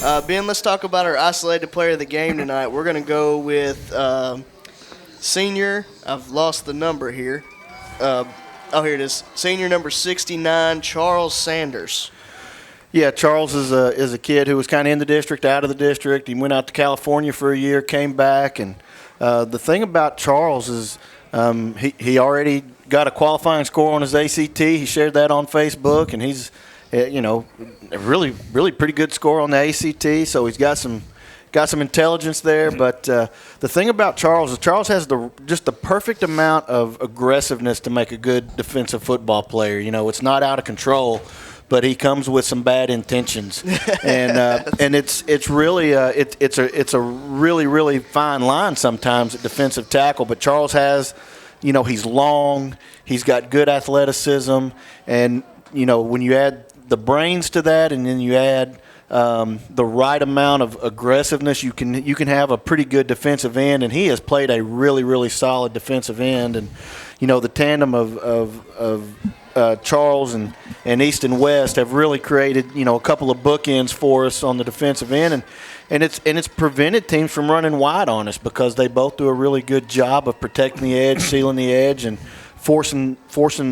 Ben, let's talk about our isolated player of the game tonight. We're going to go with senior. I've lost the number here. Here it is. Senior number 69, Charles Sanders. Yeah, Charles is a kid who was kind of in the district, out of the district. He went out to California for a year, came back, and the thing about Charles is he already got a qualifying score on his ACT. He shared that on Facebook, and he's a really pretty good score on the ACT. So he's got some intelligence there. But the thing about Charles is Charles has just the perfect amount of aggressiveness to make a good defensive football player. It's not out of control, but he comes with some bad intentions, and it's really it's a really fine line sometimes at defensive tackle. But Charles has, he's long, he's got good athleticism, and when you add the brains to that, and then you add the right amount of aggressiveness, you can have a pretty good defensive end, and he has played a really solid defensive end, and the tandem of Charles and East and West have really created a couple of bookends for us on the defensive end, and it's prevented teams from running wide on us because they both do a really good job of protecting the edge, sealing the edge, and forcing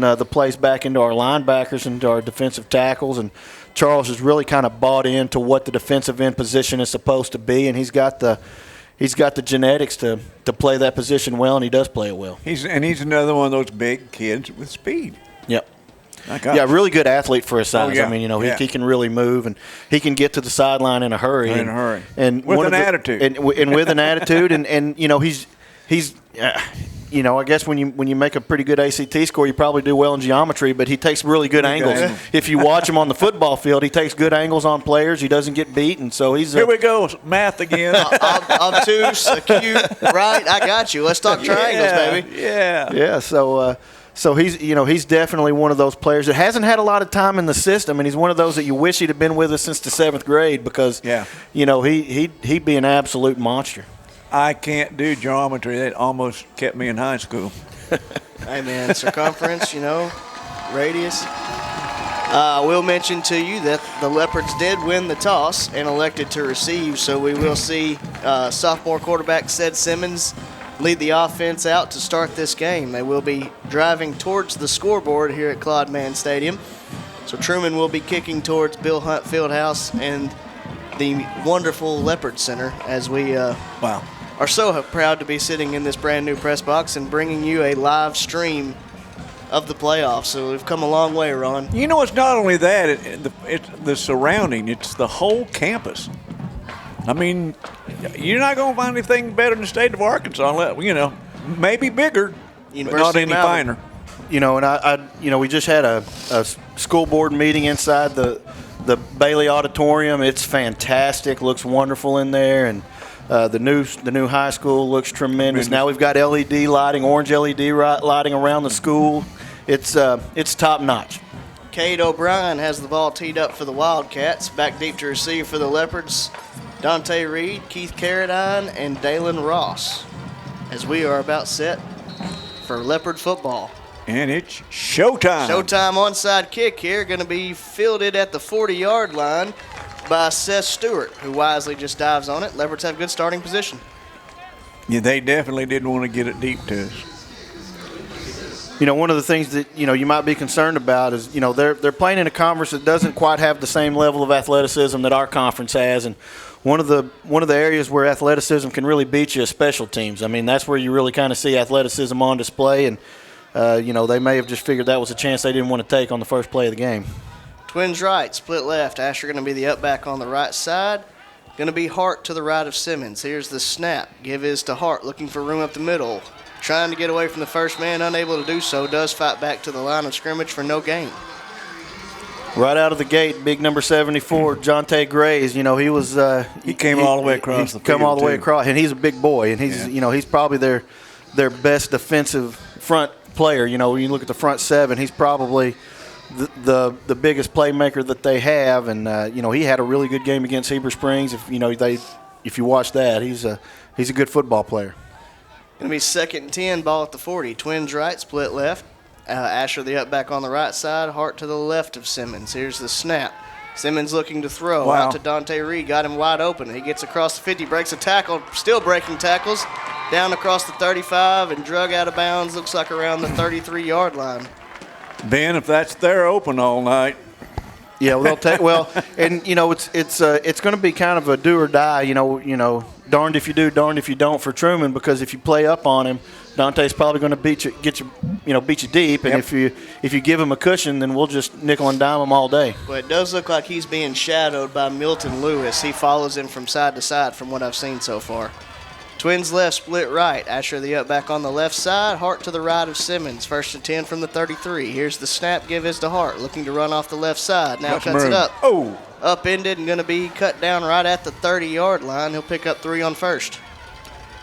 the plays back into our linebackers and into our defensive tackles. And Charles has really kind of bought into what the defensive end position is supposed to be, and he's got the genetics to play that position well, and he does play it well. He's another one of those big kids with speed. Yep. Yeah, really good athlete for his size. Oh, yeah. I mean, he can really move, and he can get to the sideline in a hurry. And with an attitude. And with an attitude, and he's I guess when you make a pretty good ACT score, you probably do well in geometry, but he takes really good angles. If you watch him on the football field, he takes good angles on players. He doesn't get beat, and so he's here we go, math again. Obtuse, acute, right? I got you. Let's talk triangles, baby. Yeah. So he's definitely one of those players that hasn't had a lot of time in the system, and he's one of those that you wish he'd have been with us since the 7th grade because he'd be an absolute monster. I can't do geometry. That almost kept me in high school. Hey, man, circumference, radius. I will mention to you that the Leopards did win the toss and elected to receive, so we will see sophomore quarterback Ced Simmons lead the offense out to start this game. They will be driving towards the scoreboard here at Claude Mann Stadium. So Trumann will be kicking towards Bill Hunt Fieldhouse and the wonderful Leopard Center as we are so proud to be sitting in this brand new press box and bringing you a live stream of the playoffs. So we've come a long way, Ron. It's not only that, it's the surrounding. It's the whole campus. I mean, you're not going to find anything better in the state of Arkansas. Maybe bigger, but not any finer. And we just had a school board meeting inside the Bailey Auditorium. It's fantastic. Looks wonderful in there, and the new high school looks tremendous. Now we've got LED lighting, orange LED lighting around the school. It's top notch. Cade O'Brien has the ball teed up for the Wildcats. Back deep to receive for the Leopards. Dante Reed, Keith Carradine, and Dalen Ross as we are about set for Leopard football. And it's showtime. Showtime onside kick here. Going to be fielded at the 40-yard line by Seth Stewart, who wisely just dives on it. Leopards have good starting position. Yeah, they definitely didn't want to get it deep to us. One of the things that, you might be concerned about is, they're playing in a conference that doesn't quite have the same level of athleticism that our conference has. And one of the areas where athleticism can really beat you is special teams. I mean, that's where you really kind of see athleticism on display. And, they may have just figured that was a chance they didn't want to take on the first play of the game. Twins right, split left. Asher going to be the up back on the right side. Going to be Hart to the right of Simmons. Here's the snap. Give is to Hart, looking for room up the middle. Trying to get away from the first man, unable to do so. Does fight back to the line of scrimmage for no gain. Right out of the gate, big number 74, Jonte Grays. He came all the way across the field. Come all the way across, and he's a big boy, and he's probably their best defensive front player. When you look at the front seven, he's probably the biggest playmaker that they have, and he had a really good game against Heber Springs. If you watch that, he's a good football player. Going to be 2nd and 10, ball at the 40. Twins right, split left. Asher the up back on the right side. Hart to the left of Simmons. Here's the snap. Simmons looking to throw. Wow. Out to Dante Reed. Got him wide open. He gets across the 50, breaks a tackle. Still breaking tackles. Down across the 35 and drug out of bounds. Looks like around the 33-yard line. Ben, if that's there open all night. Yeah, well, they'll take and it's going to be kind of a do or die. Darned if you do, darned if you don't for Truman, because if you play up on him, Dante's probably going to beat you deep, and if you give him a cushion, then we'll just nickel and dime him all day. But it does look like he's being shadowed by Milton Lewis. He follows him from side to side from what I've seen so far. Twins left, split right. Asher the up back on the left side. Hart to the right of Simmons. 1st and 10 from the 33. Here's the snap. Give is to Hart. Looking to run off the left side. Now cuts it up. Oh. Upended and going to be cut down right at the 30-yard line. He'll pick up 3 on first.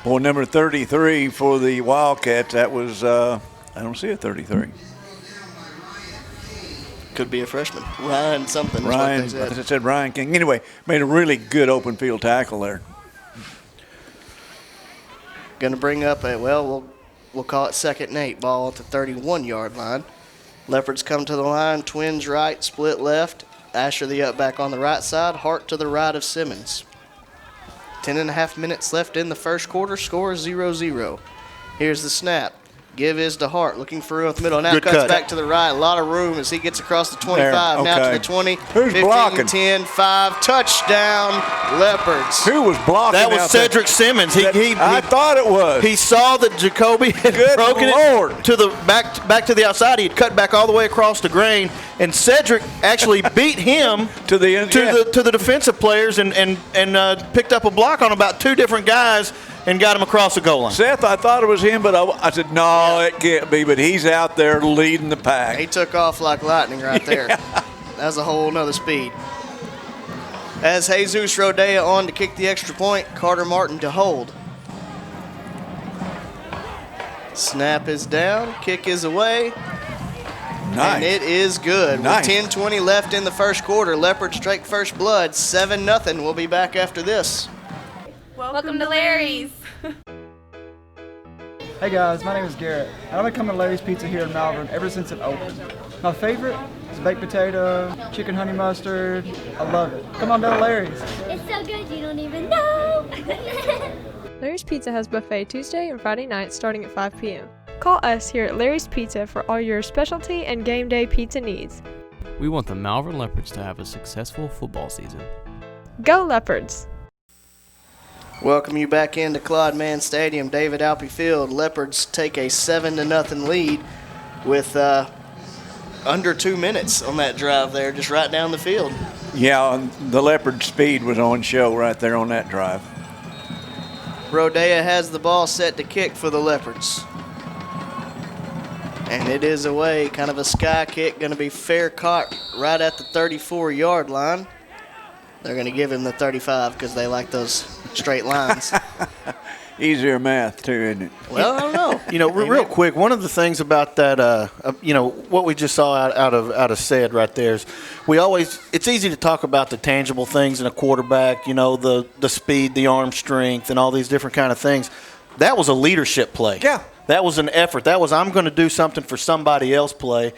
Well, number 33 for the Wildcats, that was, I don't see a 33. Could be a freshman. Ryan something. Ryan, is what they I said Ryan King. Anyway, made a really good open field tackle there. Going to bring up we'll call it 2nd and 8 ball at the 31-yard line. Leopards come to the line. Twins right, split left. Asher the up back on the right side. Hart to the right of Simmons. 10.5 minutes left in the first quarter. Score 0-0. Here's the snap. Give is to Hart. Looking for room with the middle. Now Good cuts cut. back to the right. A lot of room as he gets across the 25. There, Now to okay. the 20. Who's 15, blocking? 10, 5. Touchdown, Leopards. Who was blocking That was out there? Cedric Simmons. I thought it was. He saw that Jacoby had Good broken Lord. it to the back to the outside. He had cut back all the way across the grain, and Cedric actually beat him to the defensive players and picked up a block on about 2 different guys and got him across the goal line. Seth, I thought it was him, but I said, no, it can't be. But he's out there leading the pack. He took off like lightning right there. That's a whole nother speed. As Jesus Rodea on to kick the extra point, Carter Martin to hold. Snap is down, kick is away, Nice. and it is good. Nice. With 10:20 left in the first quarter, Leopards strike first blood, 7-0. We'll be back after this. Welcome to Larry's. Hey guys, my name is Garrett, and I've been coming to Larry's Pizza here in Malvern ever since it opened. My favorite is baked potato, chicken honey mustard. I love it. Come on down to Larry's. It's so good you don't even know. Larry's Pizza has buffet Tuesday and Friday nights starting at 5 p.m. Call us here at Larry's Pizza for all your specialty and game day pizza needs. We want the Malvern Leopards to have a successful football season. Go Leopards! Welcome you back into Claude Mann Stadium, David Alpe Field. Leopards take a 7-0 lead with under 2 minutes on that drive there, just right down the field. Yeah, and the Leopard speed was on show right there on that drive. Rodea has the ball set to kick for the Leopards. And it is away, kind of a sky kick, going to be fair caught right at the 34-yard line. They're going to give him the 35 because they like those straight lines. Easier math, too, isn't it? Well, I don't know. Real quick, one of the things about that, what we just saw out of Ced right there is it's easy to talk about the tangible things in a quarterback, the speed, the arm strength, and all these different kind of things. That was a leadership play. Yeah. That was an effort. That was, I'm going to do something for somebody else play.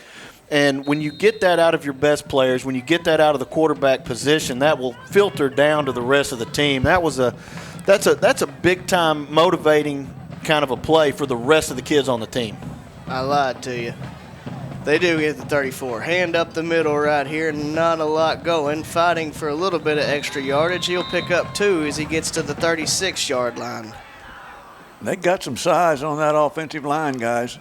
And when you get that out of your best players, when you get that out of the quarterback position, that will filter down to the rest of the team. That's a big time motivating kind of a play for the rest of the kids on the team. I lied to you. They do get the 34. Hand up the middle right here. Not a lot going. Fighting for a little bit of extra yardage. He'll pick up 2 as he gets to the 36-yard line. They got some size on that offensive line, guys.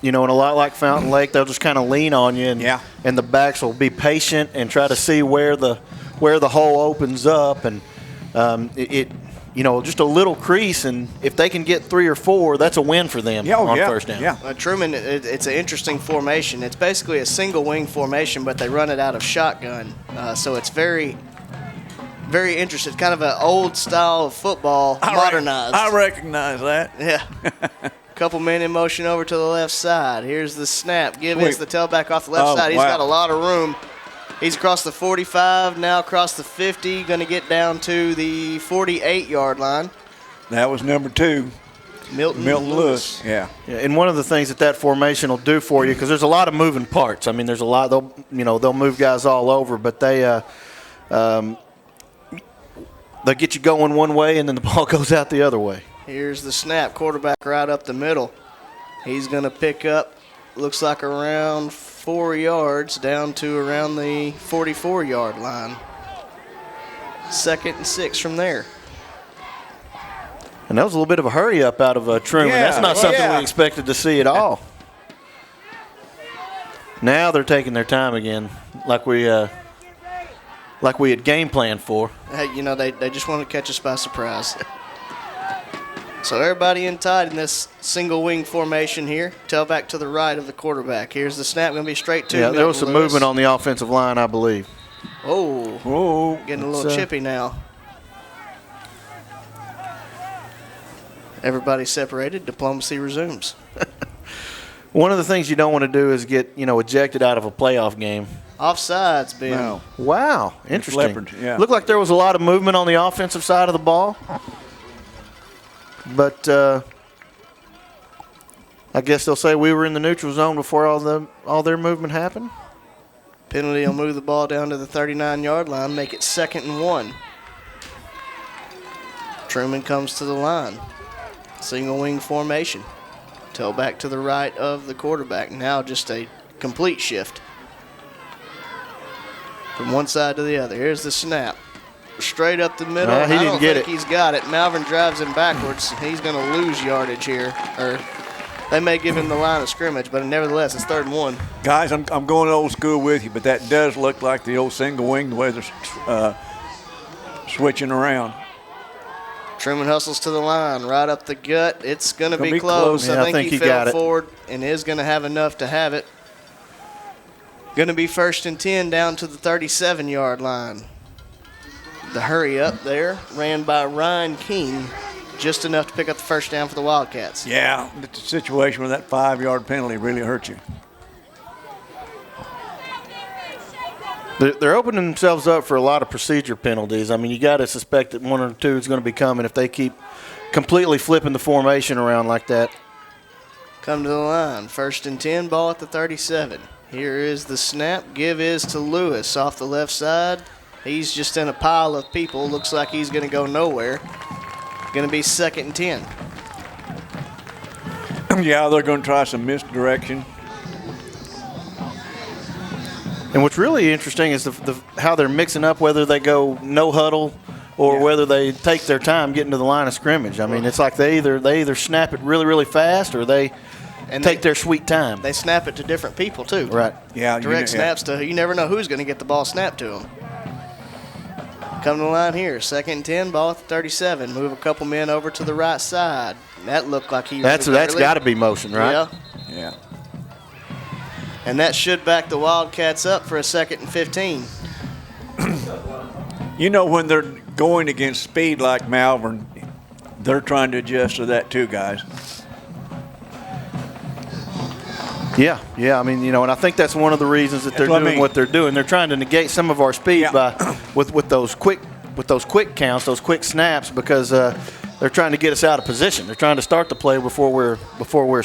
And a lot like Fountain Lake, they'll just kind of lean on you, and the backs will be patient and try to see where the hole opens up, and just a little crease, and if they can get 3 or 4, that's a win for them on first down. Yeah. Truman, it's an interesting formation. It's basically a single wing formation, but they run it out of shotgun, so it's very, very interesting. Kind of an old style of football, modernized. I recognize that. Yeah. Couple men in motion over to the left side. Here's the snap. Is the tailback off the left side. He's got a lot of room. He's across the 45, now across the 50, going to get down to the 48-yard line. That was number 2. Milton Lewis. Yeah. Yeah, and one of the things that formation will do for you, because there's a lot of moving parts. I mean, there's a lot. They'll move guys all over, but they'll get you going one way, and then the ball goes out the other way. Here's the snap. Quarterback right up the middle. He's going to pick up, looks like around 4 yards down to around the 44-yard line. 2nd and 6 from there. And that was a little bit of a hurry up out of Truman. Yeah, That's not something we expected to see at all. Now they're taking their time again, like we had game planned for. Hey, they just want to catch us by surprise. So everybody in tight in this single wing formation here. Tailback to the right of the quarterback. Here's the snap, going to be straight to there was some movement on the offensive line, I believe. Oh, getting a little chippy now. Everybody separated. Diplomacy resumes. One of the things you don't want to do is get ejected out of a playoff game. Offsides, Ben. No. Wow, interesting. Leopard, yeah. Looked like there was a lot of movement on the offensive side of the ball, but I guess they'll say we were in the neutral zone before all their movement happened. Penalty will move the ball down to the 39-yard line, make it 2nd and 1. Truman comes to the line. Single wing formation. Tailback to the right of the quarterback. Now just a complete shift from one side to the other. Here's the snap. Straight up the middle. He didn't get it. He's got it. Malvern drives him backwards. He's going to lose yardage here. Or they may give him the line of scrimmage, but nevertheless, it's 3rd and 1. Guys, I'm going old school with you, but that does look like the old single wing, the way they're switching around. Truman hustles to the line, right up the gut. It's going to be close. Yeah, I think he got fell it forward and is going to have enough to have it. Going to be 1st and 10 down to the 37-yard line. The hurry up there ran by Ryan King, just enough to pick up the first down for the Wildcats. Yeah, it's a situation where that 5-yard penalty really hurt you. They're opening themselves up for a lot of procedure penalties. I mean, you got to suspect that 1 or 2 is going to be coming if they keep completely flipping the formation around like that. Come to the line. 1st and 10, ball at the 37. Here is the snap. Give is to Lewis off the left side. He's just in a pile of people. Looks like he's going to go nowhere. Going to be 2nd and 10. Yeah, they're going to try some misdirection. And what's really interesting is how they're mixing up, whether they go no huddle or whether they take their time getting to the line of scrimmage. I mean, it's like they either snap it really, really fast or they take their sweet time. They snap it to different people, too. Right. Yeah. Direct snaps to – you never know who's going to get the ball snapped to them. Come to the line here. 2nd and 10, ball at the 37. Move a couple men over to the right side. That looked like he was That's got to be motion, right? Yeah. Yeah. And that should back the Wildcats up for a 2nd and 15. When they're going against speed like Malvern, they're trying to adjust to that too, guys. Yeah. I mean, and I think that's one of the reasons that they're doing what they're doing. They're trying to negate some of our speed with those quick counts, those quick snaps, because they're trying to get us out of position. They're trying to start the play before we're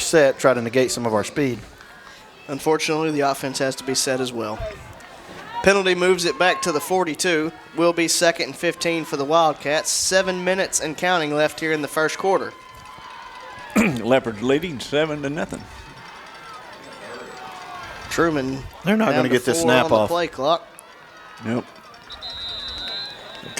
set, try to negate some of our speed. Unfortunately, the offense has to be set as well. Penalty moves it back to the 42. Will be 2nd and 15 for the Wildcats. 7 minutes and counting left here in the first quarter. Leopards leading 7-0. Truman. They're not going to get this snap on off. The play clock. Nope.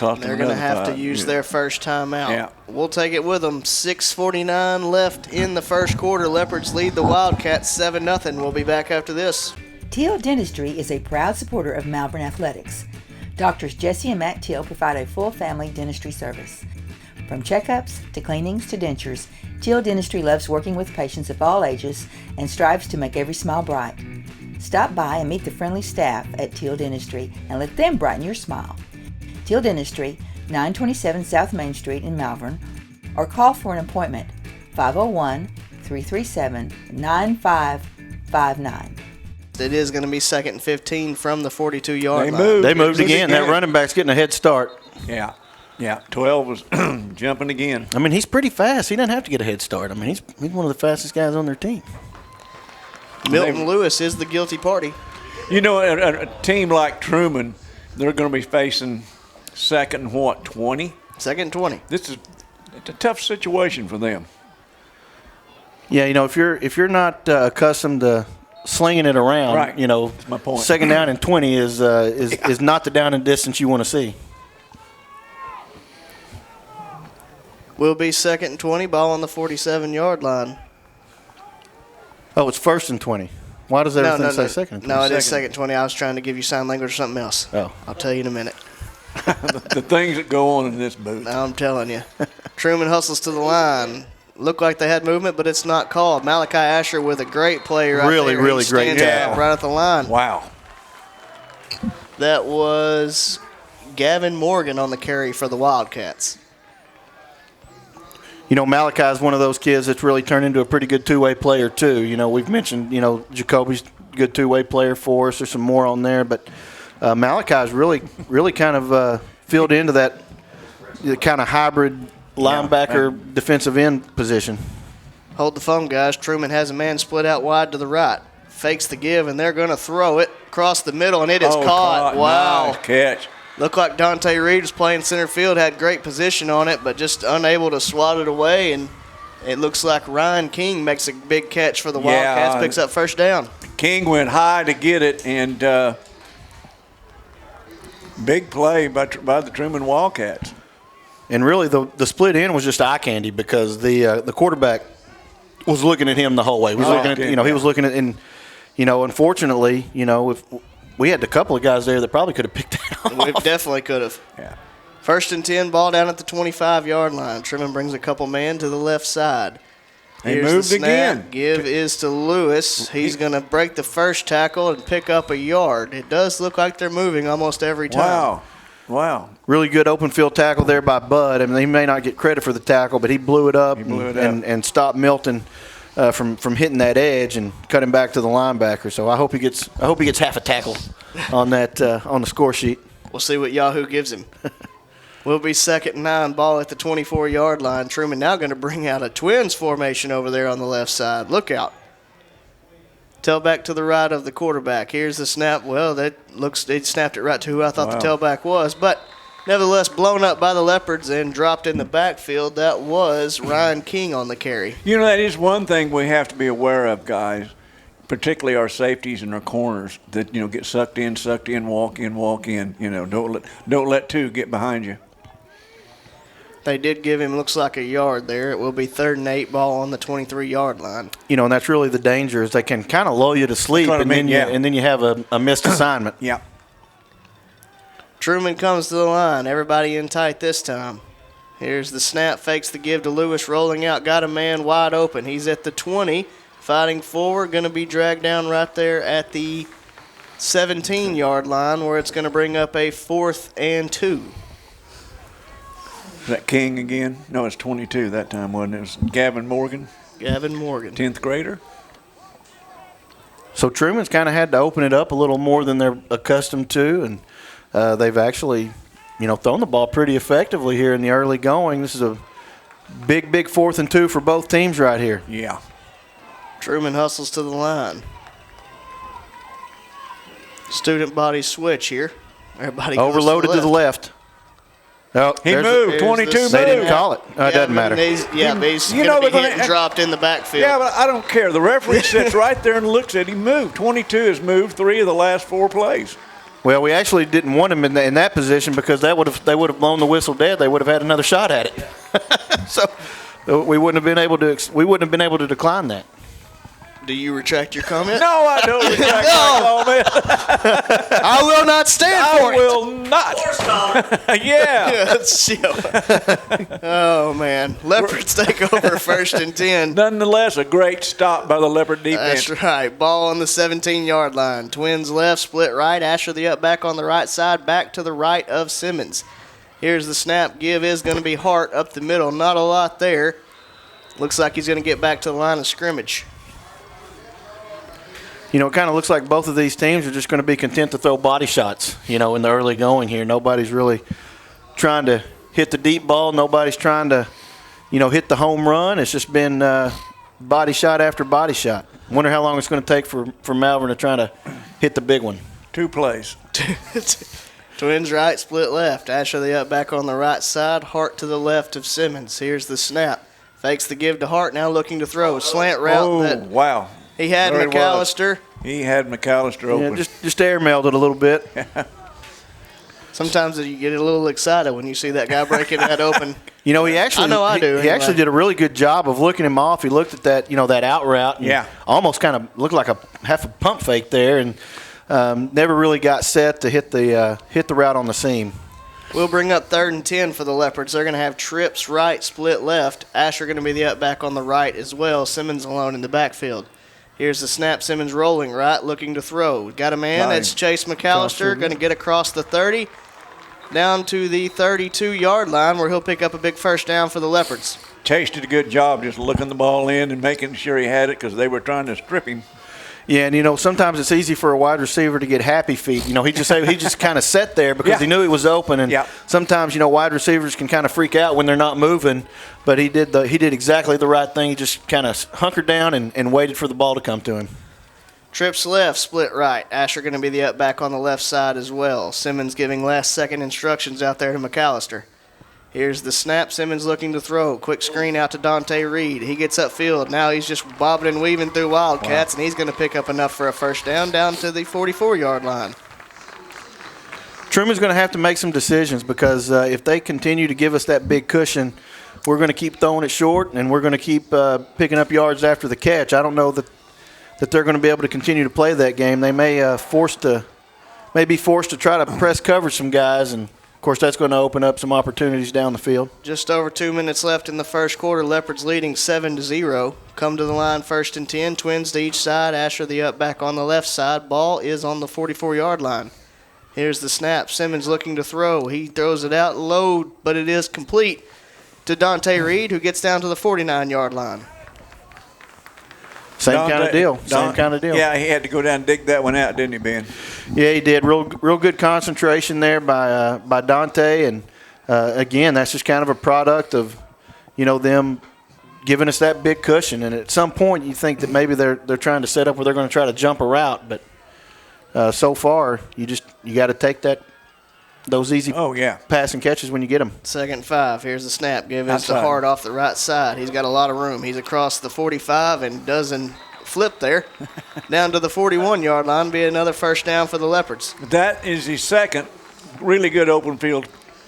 They're going to have to use their first timeout. Yeah. We'll take it with them. 6:49 left in the first quarter. Leopards lead the Wildcats 7-0. We'll be back after this. Teal Dentistry is a proud supporter of Malvern Athletics. Doctors Jesse and Matt Teal provide a full family dentistry service. From checkups to cleanings to dentures, Teal Dentistry loves working with patients of all ages and strives to make every smile bright. Stop by and meet the friendly staff at Teal Dentistry and let them brighten your smile. Teal Dentistry, 927 South Main Street in Malvern, or call for an appointment, 501-337-9559. It is going to be 2nd and 15 from the 42-yard line. They moved again. That running back's getting a head start. Yeah. Yeah, 12 was jumping again. I mean, he's pretty fast. He doesn't have to get a head start. I mean, he's one of the fastest guys on their team. Milton Lewis is the guilty party. You know, a team like Trumann, they're going to be facing second and what, 20? Second and 20. It's a tough situation for them. Yeah, you know, if you're not accustomed to slinging it around, right. You know, that's my point. Second down and 20 is not the down and distance you want to see. Will be second and 20, ball on the 47-yard line. Oh, it's first and 20. Why does everything say second and 20? No, it is second and 20. I was trying to give you sign language or something else. Oh. I'll tell you in a minute. The things that go on in this booth. Now I'm telling you. Truman hustles to the line. Looked like they had movement, but it's not called. Malachi Asher with a great play right really, there. Really great tackle. Right at the line. Wow. That was Gavin Morgan on the carry for the Wildcats. You know, Malachi is one of those kids that's really turned into a pretty good two-way player, too. You know, we've mentioned, you know, Jacoby's a good two-way player for us. There's some more on there. But Malachi's really kind of filled into that kind of hybrid linebacker defensive end position. Hold the phone, guys. Truman has a man split out wide to the right. Fakes the give, and they're going to throw it across the middle, and it is caught. Wow. Nice catch. Looked like Dante Reed was playing center field, had great position on it, but just unable to swat it away. And it looks like Ryan King makes a big catch for the Wildcats, picks up first down. King went high to get it, and big play by the Trumann Wildcats. And really, the split end was just eye candy because the quarterback was looking at him the whole way. He was looking at, he was looking at, and unfortunately, if we had a couple of guys there that probably could have picked that off. We definitely could have. Yeah. First and 10, ball down at the 25-yard line. Truman brings a couple men to the left side. He moved again. Give is to Lewis. He's going to break the first tackle and pick up a yard. It does look like they're moving almost every time. Wow. Really good open field tackle there by Bud. I mean, he may not get credit for the tackle, but he blew it up and stopped Milton from hitting that edge and cut him back to the linebacker. So I hope he gets half a tackle on that on the score sheet. We'll see what Yahoo gives him. Will be second and 9, ball at the 24-yard line. Truman now going to bring out a twins formation over there on the left side. Look out. Tailback to the right of the quarterback. Here's the snap. Well, they snapped it right to who I thought the tailback was. But nevertheless, blown up by the Leopards and dropped in the backfield. That was Ryan King on the carry. That is one thing we have to be aware of, guys, particularly our safeties and our corners that, get sucked in, walk in. Don't let two get behind you. They did give him, looks like, a yard there. It will be 3rd and 8, ball on the 23-yard line. And that's really the danger is they can kind of lull you to sleep, and then you have a missed assignment. Yeah. Truman comes to the line. Everybody in tight this time. Here's the snap, fakes the give to Lewis, rolling out, got a man wide open. He's at the 20, fighting forward, going to be dragged down right there at the 17-yard line where it's going to bring up a 4th and 2. Is that King again? No, it's 22 that time, wasn't it? It was Gavin Morgan. 10th grader. So Truman's kind of had to open it up a little more than they're accustomed to, and they've actually, thrown the ball pretty effectively here in the early going. This is a big 4th and 2 for both teams right here. Yeah. Truman hustles to the line. Student body switch here. Everybody goes overloaded to the left. Oh, he moved. 22 moved. They didn't call it. It doesn't matter. He's going to be hit and dropped in the backfield. Yeah, but I don't care. The referee sits right there and looks at him move. 22 has moved 3 of the last 4 plays. Well, we actually didn't want him in that position because they would have blown the whistle dead. They would have had another shot at it. So we wouldn't have been able to decline that. Do you retract your comment? No, I don't retract my comment. I will not stand for it. I will not. Yeah. Oh, man. Leopards take over 1st and 10. Nonetheless, a great stop by the Leopard defense. That's right. Ball on the 17-yard line. Twins left, split right. Asher the up back on the right side, back to the right of Simmons. Here's the snap. Give is going to be Hart up the middle. Not a lot there. Looks like he's going to get back to the line of scrimmage. It kind of looks like both of these teams are just going to be content to throw body shots, in the early going here. Nobody's really trying to hit the deep ball. Nobody's trying to, hit the home run. It's just been body shot after body shot. Wonder how long it's going to take for Malvern to try to hit the big one. 2 plays. Twins right, split left. Asher the up back on the right side. Hart to the left of Simmons. Here's the snap. Fakes the give to Hart. Now looking to throw. Slant route. Wow. He had There he McAllister. He had McAllister open. Yeah, just airmailed it a little bit. Sometimes you get a little excited when you see that guy breaking that open. He actually. I know I do. He actually did a really good job of looking him off. He looked at that, that out route. And almost kind of looked like a half a pump fake there, and never really got set to hit the route on the seam. We'll bring up 3rd and 10 for the Leopards. They're going to have trips right, split left. Asher going to be the up back on the right as well. Simmons alone in the backfield. Here's the snap. Simmons rolling right, looking to throw. Got a man. That's Chase McAllister. Going to get across the 30, down to the 32-yard line where he'll pick up a big first down for the Leopards. Chase did a good job just looking the ball in and making sure he had it because they were trying to strip him. Yeah, and sometimes it's easy for a wide receiver to get happy feet. He just kind of sat there because he knew he was open. And sometimes wide receivers can kind of freak out when they're not moving. But he did exactly the right thing. He just kind of hunkered down and waited for the ball to come to him. Trips left, split right. Asher going to be the up back on the left side as well. Simmons giving last second instructions out there to McAllister. Here's the snap. Simmons looking to throw. Quick screen out to Dante Reed. He gets upfield. Now he's just bobbing and weaving through Wildcats, and he's going to pick up enough for a first down to the 44-yard line. Truman's going to have to make some decisions because if they continue to give us that big cushion, we're going to keep throwing it short, and we're going to keep picking up yards after the catch. I don't know that they're going to be able to continue to play that game. They may be forced to try to press cover some guys, and of course, that's going to open up some opportunities down the field. Just over 2 minutes left in the first quarter. Leopards leading 7-0. Come to the line, 1st and 10. Twins to each side. Asher the up back on the left side. Ball is on the 44-yard line. Here's the snap. Simmons looking to throw. He throws it out low, but it is complete to Dante Reed, who gets down to the 49-yard line. Same kind of deal. Yeah, he had to go down and dig that one out, didn't he, Ben? Yeah, he did. Real good concentration there by Dante, and again, that's just kind of a product of them giving us that big cushion. And at some point, you think that maybe they're trying to set up where they're going to try to jump a route, but so far, you got to take those easy passing catches when you get them. 2nd and 5. Here's the snap. Give it to Hart off the right side. He's got a lot of room. He's across the 45 and doesn't flip there. Down to the 41-yard line. Be another first down for the Leopards. That is his second really good open field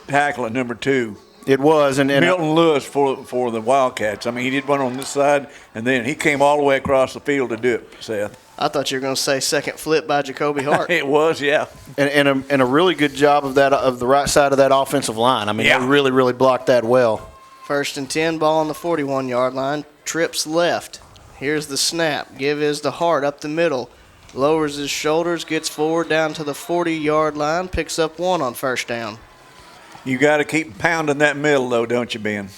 tackle at number 2. It was. And Milton Lewis for the Wildcats. I mean, he did one on this side, and then he came all the way across the field to do it, Seth. I thought you were going to say second flip by Jacoby Hart. It was, yeah. And a really good job of the right side of that offensive line. I mean, they really, really blocked that well. 1st and 10, ball on the 41-yard line. Trips left. Here's the snap. Give is to Hart up the middle. Lowers his shoulders, gets forward down to the 40-yard line, picks up 1 on first down. You got to keep pounding that middle, though, don't you, Ben?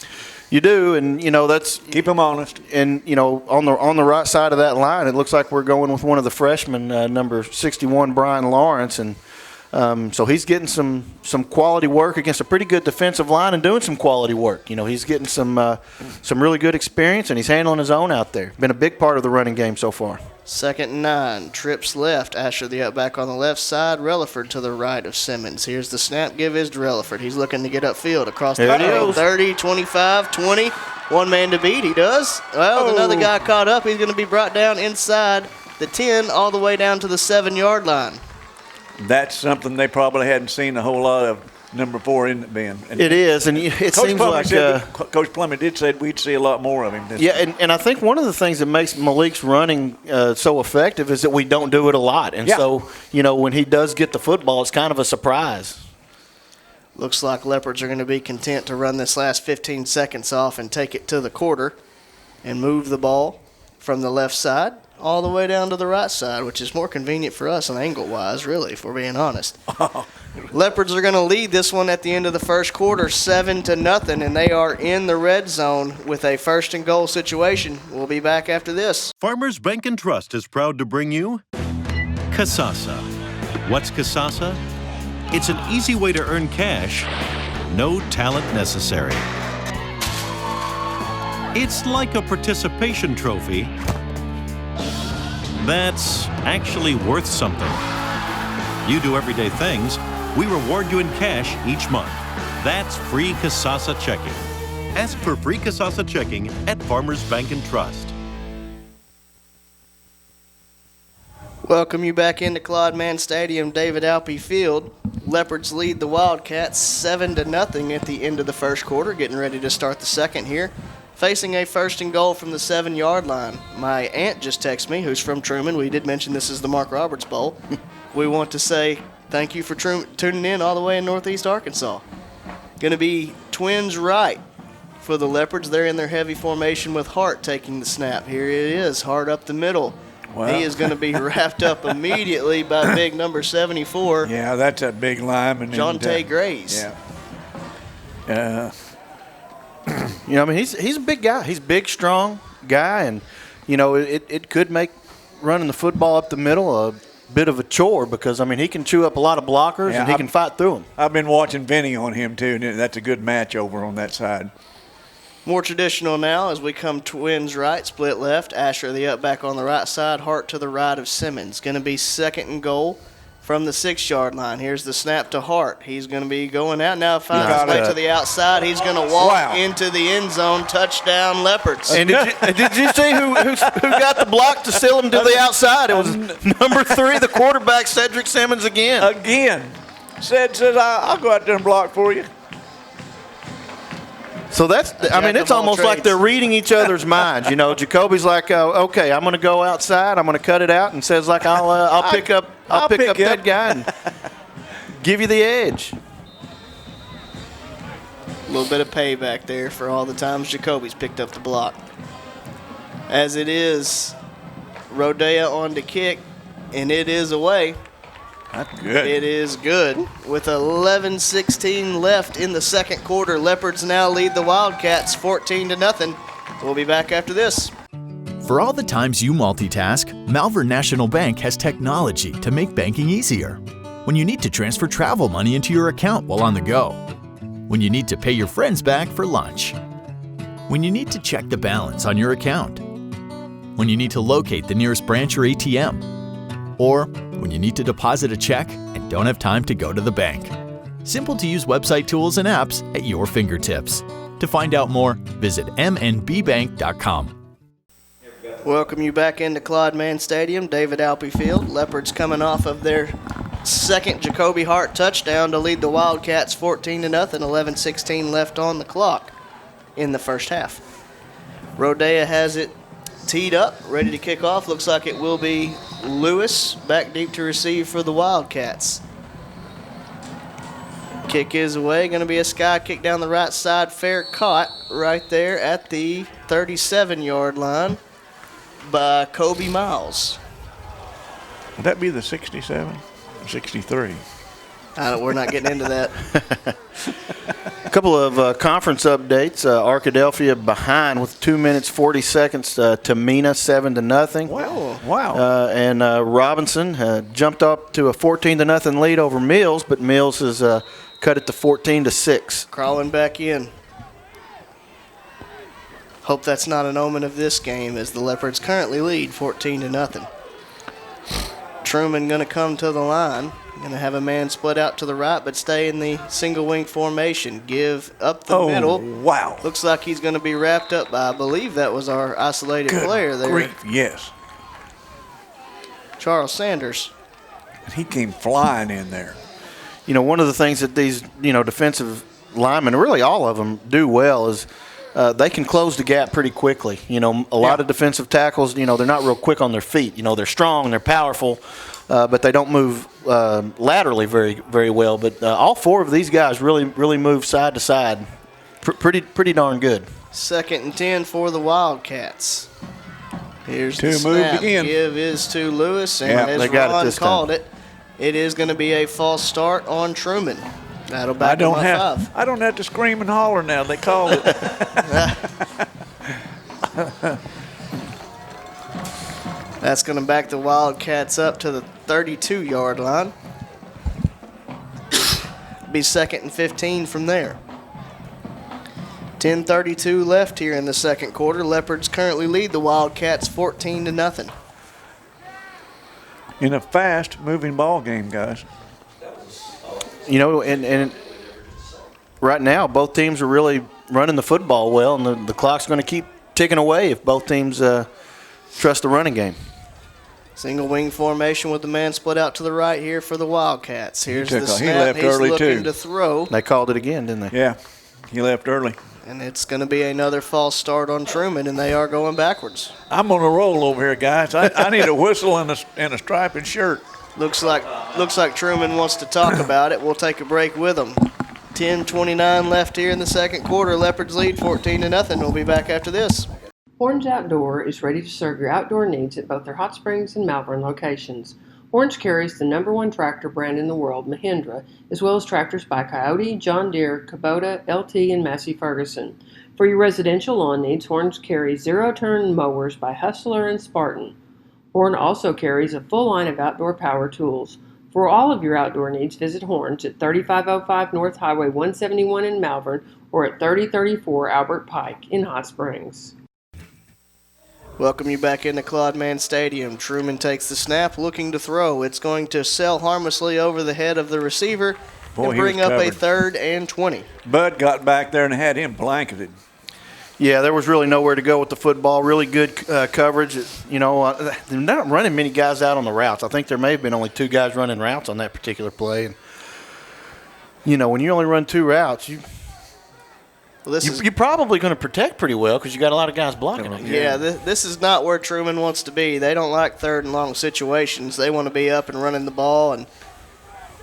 You do, and that's keep them honest. And on the right side of that line, it looks like we're going with one of the freshmen, number 61, Brian Lawrence, and so he's getting some quality work against a pretty good defensive line and doing some quality work. He's getting some really good experience, and he's handling his own out there. Been a big part of the running game so far. 2nd and 9. Trips left. Asher the up back on the left side. Relaford to the right of Simmons. Here's the snap. Give is to Relaford. He's looking to get upfield across the field. 30, 25, 20. One man to beat. He does. Well, another guy caught up. He's going to be brought down inside the 10 all the way down to the 7-yard line. That's something they probably hadn't seen a whole lot of. Number 4, isn't it, Ben? And it is, and it seems like Coach Plummer did say we'd see a lot more of him. And I think one of the things that makes Malik's running so effective is that we don't do it a lot. And so, when he does get the football, it's kind of a surprise. Looks like Leopards are going to be content to run this last 15 seconds off and take it to the quarter and move the ball from the left side all the way down to the right side, which is more convenient for us and angle-wise, really, if we're being honest. Leopards are going to lead this one at the end of the first quarter 7-0, and they are in the red zone with a 1st and goal situation. We'll be back after this. Farmers Bank and Trust is proud to bring you Kasasa. What's Kasasa? It's an easy way to earn cash no talent necessary. It's like a participation trophy that's actually worth something. You do everyday things, we reward you in cash each month. That's free Kasasa checking. Ask for free Kasasa checking at Farmers Bank and Trust. Welcome you back into Claude Mann Stadium, David Alpe Field. Leopards lead the Wildcats 7-0 at the end of the first quarter, getting ready to start the second here. Facing a 1st and goal from the 7-yard line. My aunt just texted me, who's from Trumann. We did mention this is the Mark Roberts Bowl. We want to say thank you for tuning in all the way in Northeast Arkansas. Going to be twins right for the Leopards. They're in their heavy formation with Hart taking the snap. Here it is, Hart up the middle. Wow. He is going to be wrapped up immediately by big number 74. Yeah, that's a big lineman. Jonte Grace. Yeah. You know, I mean, he's a big guy. He's a big, strong guy, and, you know, it could make running the football up the middle a bit of a chore because, I mean, he can chew up a lot of blockers and he can fight through them. I've been watching Vinny on him, too, and that's a good match over on that side. More traditional now as we come twins right, split left. Asher the up back on the right side, Hart to the right of Simmons. Going to be 2nd and goal from the 6-yard line. Here's the snap to Hart. He's going to be going out now, finds his way to the outside. He's going to walk into the end zone. Touchdown, Leopards. And did you see who got the block to seal him to the outside? It was number 3, the quarterback, Cedric Simmons again. Says, I'll go out there and block for you. So it's almost like they're reading each other's minds. You know, Jacoby's like, okay, I'm going to go outside, I'm going to cut it out, and says like, I'll pick up that guy and give you the edge. A little bit of payback there for all the times Jacoby's picked up the block. As it is, Rodea on to kick, and it is away. That's good. It is good. With 11:16 left in the second quarter, Leopards now lead the Wildcats 14-0. We'll be back after this. For all the times you multitask, Malvern National Bank has technology to make banking easier. When you need to transfer travel money into your account while on the go. When you need to pay your friends back for lunch. When you need to check the balance on your account. When you need to locate the nearest branch or ATM. Or when you need to deposit a check and don't have time to go to the bank. Simple to use website tools and apps at your fingertips. To find out more, visit mnbbank.com. Welcome you back into Claude Mann Stadium, David Alpe Field. Leopards coming off of their second Jacoby Hart touchdown to lead the Wildcats 14-0, 11:16 left on the clock in the first half. Rodea has it teed up, ready to kick off. Looks like it will be Lewis back deep to receive for the Wildcats. Kick is away. Going to be a sky kick down the right side. Fair caught right there at the 37-yard line by Kobe Miles. Would that be the 67 or 63? We're not getting into that. A couple of conference updates. Arkadelphia behind with 2 minutes 40 seconds to Mena 7-0. Wow! And Robinson jumped up to a 14-0 lead over Mills, but Mills has cut it to 14-6. Crawling back in. Hope that's not an omen of this game, as the Leopards currently lead 14-0. Trumann going to come to the line. Going to have a man split out to the right, but stay in the single wing formation. Give up the middle. Wow. Looks like he's going to be wrapped up by, I believe that was our isolated player there. Grief, yes. Charles Sanders. He came flying in there. You know, one of the things that these, defensive linemen, really all of them, do well is they can close the gap pretty quickly. You know, a lot of defensive tackles, they're not real quick on their feet. They're strong, they're powerful, but they don't move laterally very, very well. But all 4 of these guys really move side to side pretty darn good. 2nd and 10 for the Wildcats. Here's the Two moved snap. again. Give is to Lewis, and Yeah, as they got it Ron this called time. it is going to be a false start on Trumann. That'll back him up 5. I don't have to scream and holler now. They called it. That's going to back the Wildcats up to the 32-yard line. Be 2nd and 15 from there. 10:32 left here in the second quarter. Leopards currently lead the Wildcats 14-0. In a fast-moving ball game, guys. You know, and right now both teams are really running the football well, and the clock's going to keep ticking away if both teams trust the running game. Single wing formation with the man split out to the right here for the Wildcats. Here's the snap. He left early, looking too. to throw. They called it again, didn't they? Yeah, he left early. And it's going to be another false start on Trumann, and they are going backwards. I'm on a roll over here, guys. I need a whistle and a striped shirt. Looks like Trumann wants to talk about it. We'll take a break with them. 10:29 left here in the second quarter. Leopards lead 14-0. We'll be back after this. Horns Outdoor is ready to serve your outdoor needs at both their Hot Springs and Malvern locations. Horns carries the #1 tractor brand in the world, Mahindra, as well as tractors by Coyote, John Deere, Kubota, LT, and Massey Ferguson. For your residential lawn needs, Horns carries zero-turn mowers by Hustler and Spartan. Horn also carries a full line of outdoor power tools. For all of your outdoor needs, visit Horns at 3505 North Highway 171 in Malvern or at 3034 Albert Pike in Hot Springs. Welcome you back into Claude Mann Stadium. Trumann takes the snap, looking to throw. It's going to sail harmlessly over the head of the receiver and bring up a 3rd and 20. Bud got back there and had him blanketed. Yeah, there was really nowhere to go with the football. Really good coverage. You know, they're not running many guys out on the routes. I think there may have been only 2 guys running routes on that particular play. And, you know, when you only run 2 routes, you're probably going to protect pretty well because you got a lot of guys blocking it. Yeah, this is not where Trumann wants to be. They don't like 3rd and long situations. They want to be up and running the ball and,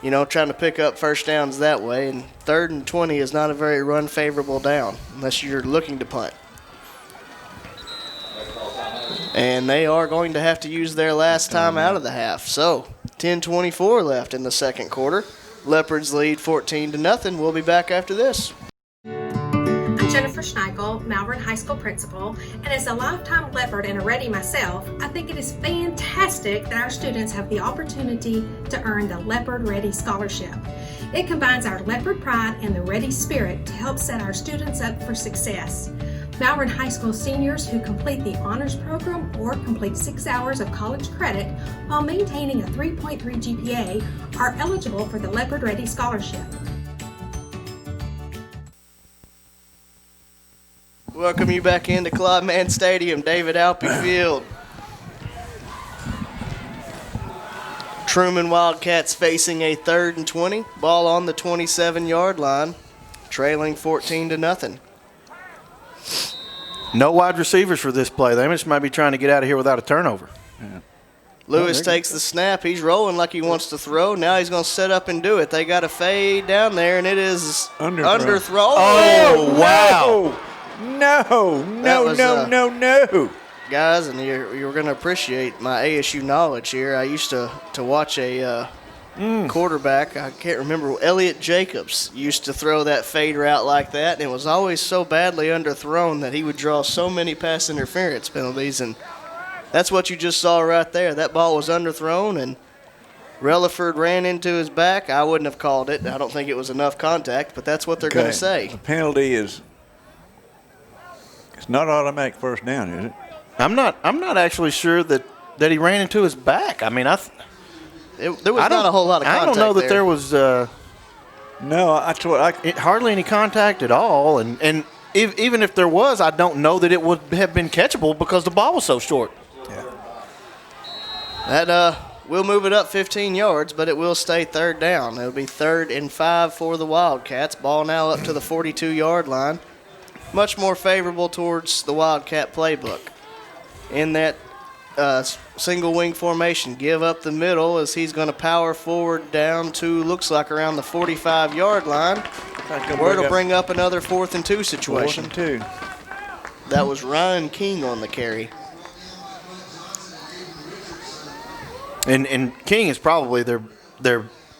you know, trying to pick up first downs that way. And 3rd and 20 is not a very run-favorable down unless you're looking to punt. And they are going to have to use their last time out of the half. So, 10:24 left in the second quarter. Leopards lead 14-0. We'll be back after this. Jennifer Schneigel, Malvern High School principal, and as a lifetime Leopard and a Ready myself, I think it is fantastic that our students have the opportunity to earn the Leopard Ready Scholarship. It combines our Leopard pride and the Ready spirit to help set our students up for success. Malvern High School seniors who complete the honors program or complete 6 hours of college credit while maintaining a 3.3 GPA are eligible for the Leopard Ready Scholarship. Welcome you back into Claude Mann Stadium, David Alpe Field. Trumann Wildcats facing a 3rd and 20. Ball on the 27-yard line, trailing 14-0. No wide receivers for this play. They just might be trying to get out of here without a turnover. Yeah. Lewis takes the snap. He's rolling like he wants to throw. Now he's going to set up and do it. They got a fade down there, and it is underthrown. Oh, wow. No. Guys, and you're going to appreciate my ASU knowledge here. I used to watch a quarterback, I can't remember, Elliott Jacobs used to throw that fade route like that, and it was always so badly underthrown that he would draw so many pass interference penalties, and that's what you just saw right there. That ball was underthrown, and Relaford ran into his back. I wouldn't have called it. I don't think it was enough contact, but that's what they're going to say. The penalty is it's not automatic first down, is it? I'm not actually sure that he ran into his back. I mean, there was not a whole lot of contact. I don't know that there was hardly any contact at all, and even if there was, I don't know that it would have been catchable because the ball was so short. Yeah. That will move it up 15 yards, but it will stay 3rd down. It'll be 3rd and 5 for the Wildcats. Ball now up to the 42-yard line. Much more favorable towards the Wildcat playbook. In that single wing formation, give up the middle as he's going to power forward down to, looks like around the 45-yard line, where it'll bring up another 4th and 2 situation. 4th and 2. That was Ryan King on the carry. And King is probably their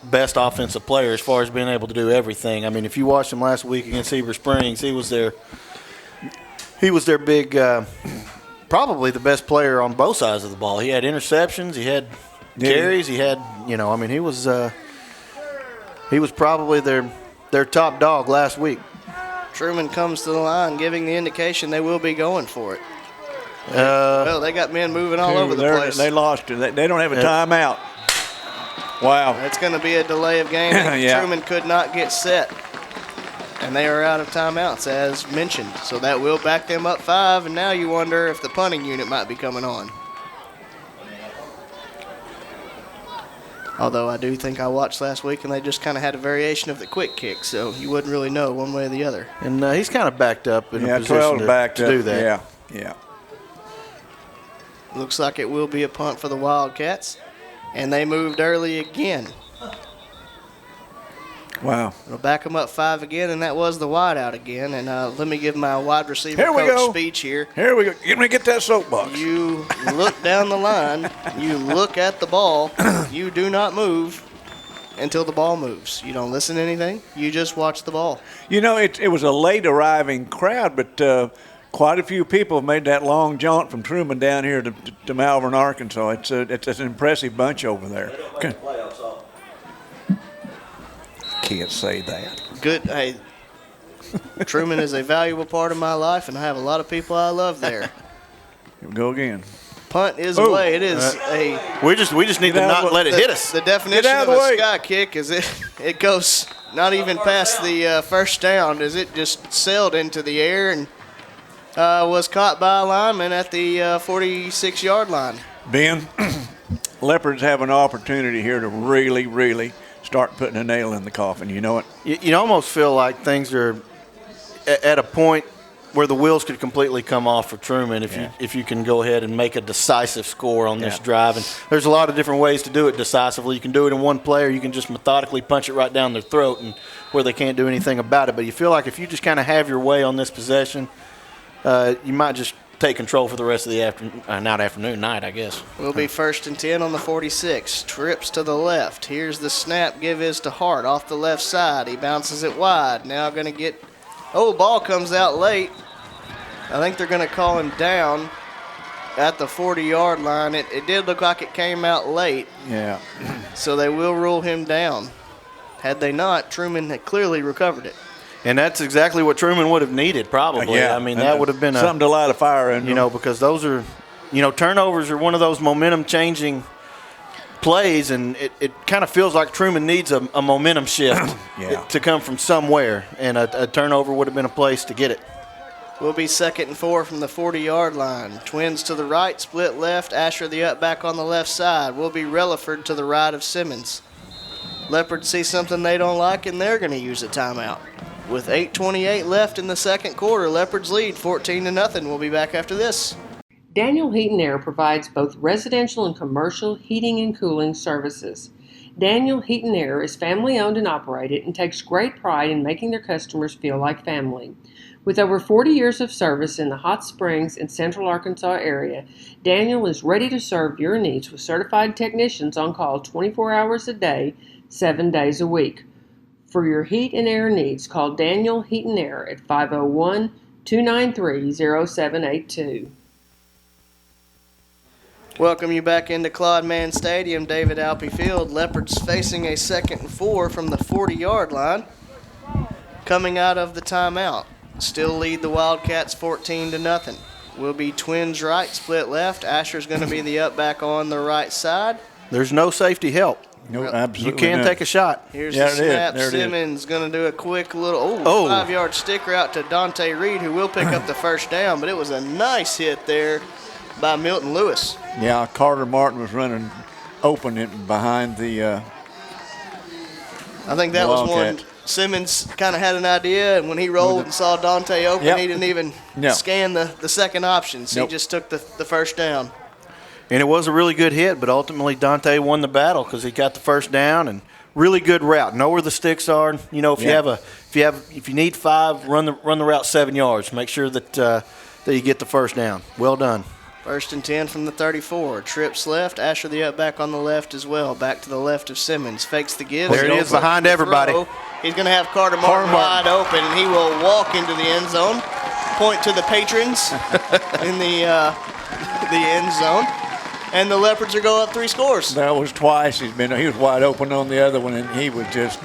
best offensive player as far as being able to do everything. I mean, if you watched him last week against Heber Springs, he was their big, probably the best player on both sides of the ball. He had interceptions, he had carries, he had, he was He was probably their top dog last week. Trumann comes to the line, giving the indication they will be going for it. Well, they got men moving all over the place. They lost it. They don't have a timeout. Wow. It's going to be a delay of game. Yeah. Trumann could not get set. And they are out of timeouts, as mentioned. So that will back them up 5, and now you wonder if the punting unit might be coming on. Although I do think I watched last week, and they just kind of had a variation of the quick kick, so you wouldn't really know one way or the other. And he's kind of backed up in a position to do that. Yeah. Looks like it will be a punt for the Wildcats, and they moved early again. Wow. It'll back them up 5 again, and that was the wide out again. And let me give my wide receiver Here we coach go. speech here. Here we go. Let me get that soapbox. You look down the line. You look at the ball. You do not move until the ball moves. You don't listen to anything. You just watch the ball. You know, it was a late arriving crowd, but quite a few people have made that long jaunt from Trumann down here to Malvern, Arkansas. It's an impressive bunch over there. Okay. Can't say that. Good. Hey, Trumann is a valuable part of my life, and I have a lot of people I love there. Here we go again. Punt is away. It is We just need to not let it hit us. The definition of a sky kick is it goes not even past the first down, as it just sailed into the air and was caught by a lineman at the 46-yard line. Ben, Leopards have an opportunity here to really, really start putting a nail in the coffin. You know it? You almost feel like things are at a point where the wheels could completely come off for Trumann if you can go ahead and make a decisive score on this drive. And there's a lot of different ways to do it decisively. You can do it in one play, or you can just methodically punch it right down their throat and where they can't do anything about it. But you feel like if you just kind of have your way on this possession, you might just take control for the rest of the night, I guess. Will be 1st and 10 on the 46. Trips to the left. Here's the snap. Give is to Hart off the left side. He bounces it wide. Now going to get – ball comes out late. I think they're going to call him down at the 40-yard line. It did look like it came out late. Yeah. So they will rule him down. Had they not, Trumann had clearly recovered it. And that's exactly what Trumann would have needed, probably. Yeah. I mean, that would have been something to light a fire in. Because those are, turnovers are one of those momentum-changing plays, and it kind of feels like Trumann needs a momentum shift to come from somewhere, and a turnover would have been a place to get it. Will be 2nd and 4 from the 40-yard line. Twins to the right, split left. Asher the up back on the left side. Will be Relaford to the right of Simmons. Leopards see something they don't like, and they're going to use a timeout. With 8:28 left in the second quarter, Leopards lead 14-0. We'll be back after this. Daniell Heat Air provides both residential and commercial heating and cooling services. Daniell Heat Air is family-owned and operated and takes great pride in making their customers feel like family. With over 40 years of service in the Hot Springs and Central Arkansas area, Daniell is ready to serve your needs with certified technicians on call 24 hours a day, 7 days a week. For your heat and air needs, call Daniell Heat Air at 501-293-0782. Welcome you back into Claude Mann Stadium, David Alpe Field. Leopards facing a 2nd and 4 from the 40-yard line. Coming out of the timeout. Still lead the Wildcats 14-0. Will be Twins right, split left. Asher's going to be the up back on the right side. There's no safety help. No, absolutely you can take a shot. Here's the snap. Simmons going to do a quick little 5-yard sticker out to Dante Reed, who will pick up the first down, but it was a nice hit there by Milton Lewis. Yeah, Carter Martin was running open behind the I think that was one. Simmons kind of had an idea, and when he rolled and saw Dante open, he didn't even scan the second option, so he just took the first down. And it was a really good hit, but ultimately Dante won the battle because he got the first down, and really good route. Know where the sticks are. If you need 5, run the route 7 yards. Make sure that you get the first down. Well done. 1st and 10 from the 34. Trips left. Asher the up back on the left as well. Back to the left of Simmons. Fakes the give. There it is behind everybody. He's going to have Carter Martin wide open, and he will walk into the end zone. Point to the patrons in the end zone. And the Leopards are going up 3 scores. That was twice. He was wide open on the other one, and he was just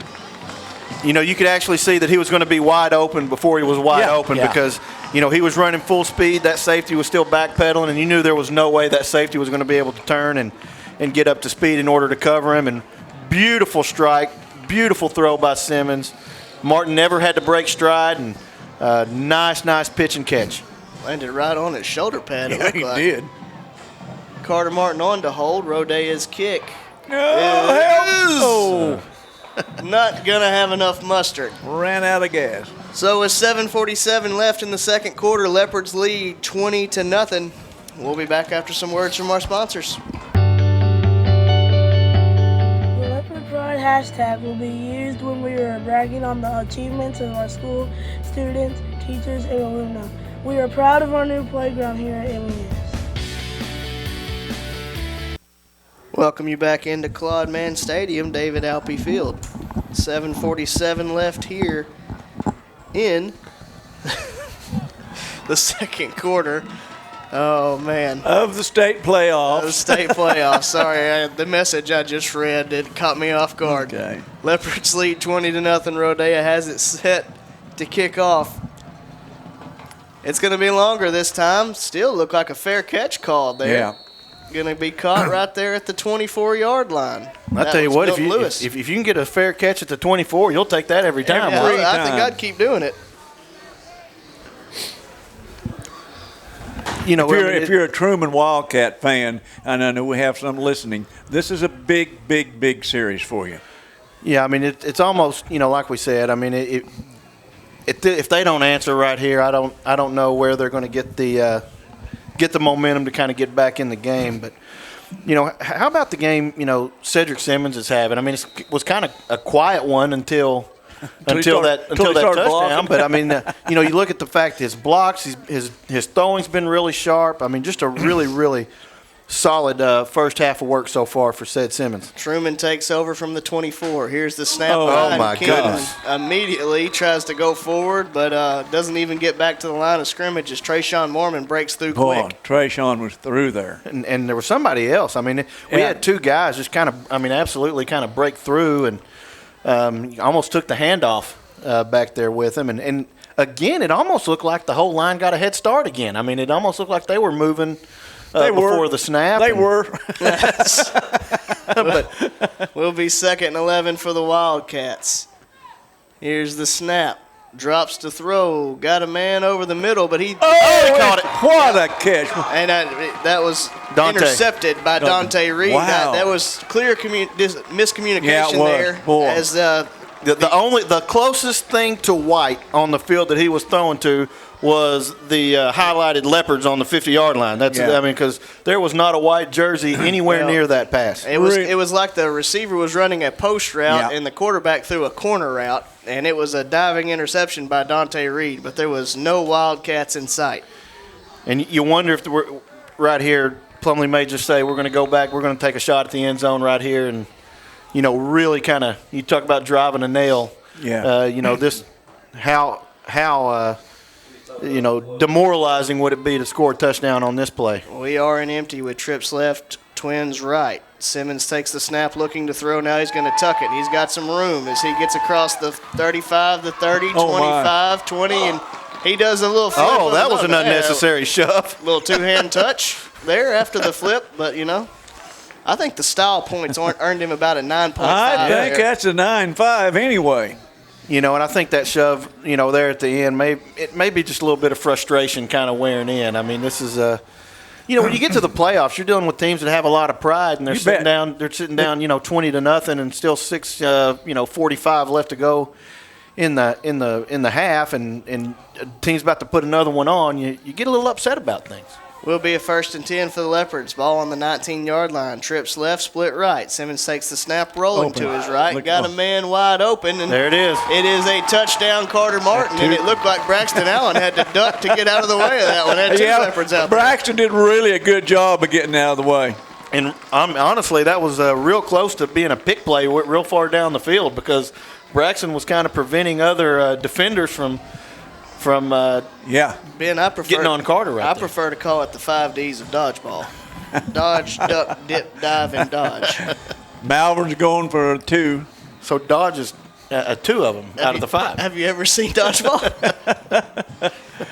you could actually see that he was going to be wide open before he was wide open because, he was running full speed. That safety was still backpedaling, and you knew there was no way that safety was going to be able to turn and get up to speed in order to cover him. And beautiful strike, beautiful throw by Simmons. Martin never had to break stride, and nice pitch and catch. Landed right on his shoulder pad. Yeah, he did. Carter Martin on to hold. Rodea's kick. Oh, not going to have enough mustard. Ran out of gas. So with 7:47 left in the second quarter, Leopards lead 20-0. We'll be back after some words from our sponsors. The Leopard Pride hashtag will be used when we are bragging on the achievements of our school, students, teachers, and alumni. We are proud of our new playground here at MUS. Welcome you back into Claude Mann Stadium, David Alpe Field. 7:47 left here in the second quarter. Oh, man. Of the state playoffs. Sorry, the message I just read, it caught me off guard. Okay. Leopards lead 20-0. Rodea has it set to kick off. It's going to be longer this time. Still look like a fair catch called there. Yeah. Going to be caught right there at the 24-yard line. I tell you what, if you can get a fair catch at the 24, you'll take that every time. I think I'd keep doing it. If you're a Trumann Wildcat fan, and I know we have some listening, this is a big series for you. Yeah, I mean it's almost like we said. I mean if they don't answer right here, I don't know where they're going to get the momentum to kind of get back in the game. But how about the game Cedric Simmons is having? I mean it was kind of a quiet one until that touchdown. But I mean you look at the fact his blocks, his throwing's been really sharp. I mean just a really solid first half of work so far for Ced Simmons. Truman takes over from the 24. Here's the snap. Oh my goodness. Immediately tries to go forward, but doesn't even get back to the line of scrimmage as Trayshawn Mormon breaks through quick. Trayshawn was through there. And there was somebody else. I mean, we had two guys just absolutely kind of break through and almost took the handoff back there with him. And again, it almost looked like the whole line got a head start again. I mean, it almost looked like they were moving before the snap. They were. But we'll be 2nd and 11 for the Wildcats. Here's the snap. Drops to throw. Got a man over the middle, but he caught it. What a catch. And that was intercepted by Dante Reed. Wow. That was clear miscommunication there. Boy. As the closest thing to white on the field that he was throwing to was the highlighted Leopards on the 50-yard line. I mean, because there was not a white jersey anywhere near that pass. It was like the receiver was running a post route and the quarterback threw a corner route, and it was a diving interception by Dante Reed, but there was no Wildcats in sight. And you wonder if right here, Plumlee may just say, we're going to go back, we're going to take a shot at the end zone right here, and really kind of, you talk about driving a nail. Yeah. This how demoralizing would it be to score a touchdown on this play? We are in empty with trips left, Twins right. Simmons takes the snap looking to throw. Now he's going to tuck it. He's got some room as he gets across the 35, the 30, 25, 20, and he does a little flip. Oh, that was an unnecessary shove. Little two-hand touch there after the flip, but, I think the style points earned him about a 9.5. I think that's a 9.5 anyway. And I think that shove, there at the end, it may be just a little bit of frustration kind of wearing in. I mean, this is when you get to the playoffs, you're dealing with teams that have a lot of pride, and they're sitting down, 20-0, and still 45 left to go in the half, and team's about to put another one on. You get a little upset about things. Will be a 1st and 10 for the Leopards. Ball on the 19-yard line. Trips left, split right. Simmons takes the snap, rolling to his right. Got a man wide open. And there it is. It is a touchdown, Carter Martin, and it looked like Braxton Allen had to duck to get out of the way of that one. Had two Leopards out there. Braxton did really a good job of getting out of the way. And honestly, that was real close to being a pick play real far down the field because Braxton was kind of preventing other defenders from Ben, I prefer getting on Carter right I prefer to call it the 5 Ds of dodgeball. Dodge, duck, dip, dive, and dodge. Malvern's going for 2. So dodge is 2 of them out of the 5. Have you ever seen dodgeball?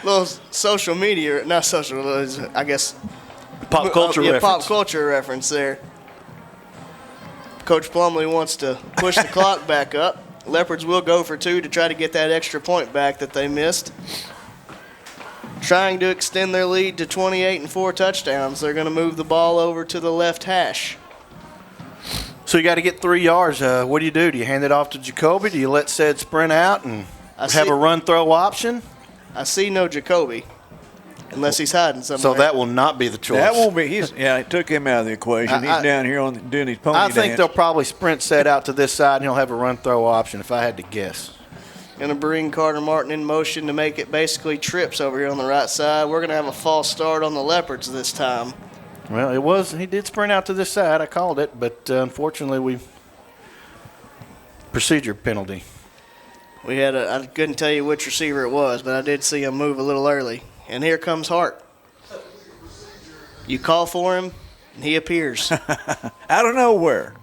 Little social media, not social, I guess. Pop culture reference. Pop culture reference there. Coach Plumlee wants to push the clock back up. Leopards will go for 2 to try to get that extra point back that they missed. Trying to extend their lead to 28 and 4 touchdowns. They're going to move the ball over to the left hash. So you got to get 3 yards. What do? Do you hand it off to Jacoby? Do you let said sprint out and have a run-throw option? I see no Jacoby, unless he's hiding somewhere. So that will not be the choice. That won't be. It took him out of the equation. He's down here doing his pony dance. I think they'll probably sprint set out to this side, and he'll have a run-throw option, if I had to guess. Going to bring Carter Martin in motion to make it basically trips over here on the right side. We're going to have a false start on the Leopards this time. Well, he did sprint out to this side. I called it, but unfortunately, procedure penalty. I couldn't tell you which receiver it was, but I did see him move a little early. And here comes Hart. You call for him, and he appears. Out of nowhere.